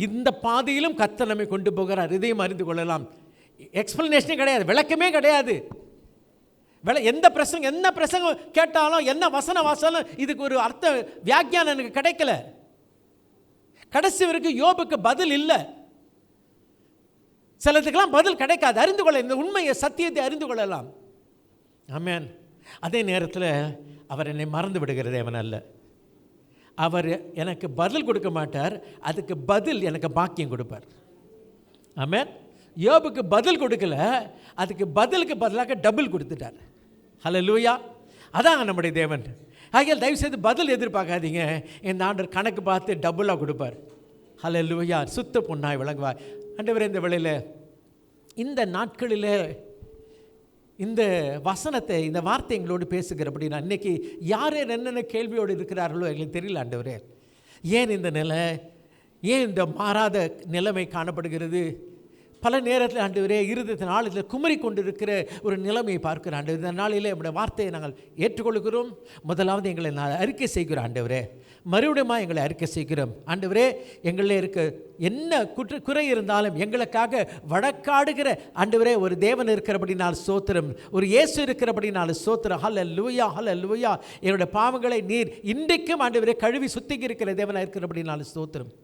Speaker 7: இந்த பாதையிலும் கர்த்தர் நம்மை கொண்டு போகிறார். இதையும் அறிந்து கொள்ளலாம். எக்ஸ்பிளனேஷனே கிடையாது, விளக்கமே கிடையாது. என்ன பிரசங்கம் கேட்டாலும், என்ன வசனம் வாசாலும் இதுக்கு ஒரு அர்த்த வியாக்கியானம் எனக்கு கிடைக்கல. கடைசி வரைக்கும் யோபுக்கு பதில் இல்லை. சிலதுக்கெல்லாம் பதில் கிடைக்காது. அறிந்து கொள்ள, இந்த உண்மையை சத்தியத்தை அறிந்து கொள்ளலாம். ஆமென். அதே நேரத்தில் அவர் என்னை மறந்து விடுகிற தேவன் அல்ல. அவர் எனக்கு பதில் கொடுக்க மாட்டார், அதுக்கு பதில் எனக்கு பாக்கியம் கொடுப்பார். ஆமென். யோபுக்கு பதில் கொடுக்கல, அதுக்கு பதிலுக்கு பதிலாக டபுள் கொடுத்துட்டார். ஹல்லேலூயா. அதான் நம்முடைய தேவன். ஆகையால் தயவுசெய்து பதில் எதிர்பார்க்காதீங்க. இந்த ஆண்டவர் கணக்கு பார்த்து டபுளாக கொடுப்பார். ஹல்லேலூயா. சுத்த பொன்னாய் விளங்குவார். ஆண்டவரே, இந்த வேளையில் இந்த நாட்களில் இந்த வசனத்தை, இந்த வார்த்தை எங்களோடு பேசுகிறபடி நான் இன்றைக்கி யார் என்னென்ன கேள்வியோடு இருக்கிறார்களோ எங்களுக்கு தெரியல ஆண்டவரே. ஏன் இந்த நிலை, ஏன் இந்த மாறாத நிலைமை காணப்படுகிறது? பல நேரத்தில் ஆண்டவரே இருதயத்தின் ஆழத்தில் குமரி கொண்டிருக்கிற ஒரு நிலைமையை பார்க்கிற ஆண்டவர், இந்த நாளில் நம்முடைய வார்த்தையை நாங்கள் ஏற்றுக்கொள்கிறோம். முதலாவது எங்களை நான் அறிக்கை செய்கிறோம் ஆண்டவரே. மறுபடியும் எங்களை அறிக்கை செய்கிறோம் ஆண்டவரே. எங்களில் இருக்க என்ன குறை இருந்தாலும் எங்களுக்காக வழக்காடுகிற ஆண்டவரே ஒரு தேவன் இருக்கிறபடினால் ஸ்தோத்திரம், ஒரு இயேசு இருக்கிறபடினால் ஸ்தோத்திரம். ஹல்லேலூயா, ஹல்லேலூயா. என்னுடைய பாவங்களை நீர் இன்றைக்கும் ஆண்டவரே கழுவி சுத்திகரிக்கிற தேவனாக இருக்கிறபடினால் ஸ்தோத்திரம்.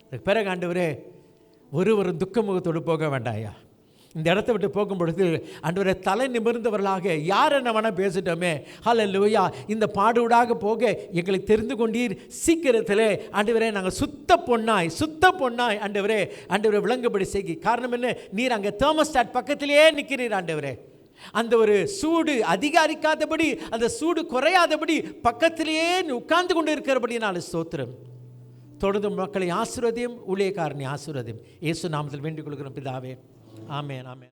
Speaker 7: அதுக்கு பிறகு ஆண்டவரே, ஒரு துக்க முகத்தோடு போக வேண்டாயா. இந்த இடத்த விட்டு போகும்பொழுது ஆண்டவரே தலை நிமிர்ந்தவர்களாக யார் என்ன வேணால் பேசிட்டோமே. ஹல்லேலூயா. இந்த பாடுவடாக போக எங்களுக்கு தெரிந்து கொண்டீர். சீக்கிரத்தில் ஆண்டவரே நாங்கள் சுத்த பொன்னாய் ஆண்டவரே விளங்குபடி செய்கி. காரணம் என்ன? நீர் அங்கே தெர்மோஸ்டாட் பக்கத்திலேயே நிற்கிறீர் ஆண்டவரே. அந்த ஒரு சூடு அதிகரிக்காதபடி, அந்த சூடு குறையாதபடி பக்கத்திலேயே உட்கார்ந்து கொண்டு இருக்கிறபடினால ஸ்தோத்திரம். தொடர்ந்து மக்களை ஆசீர்வதியும், ஊழியக்காரனை ஆசீர்வதியும். இயேசு நாமத்தில் வேண்டிக் கொள்கிறோம் பிதாவே. ஆமென், ஆமென்.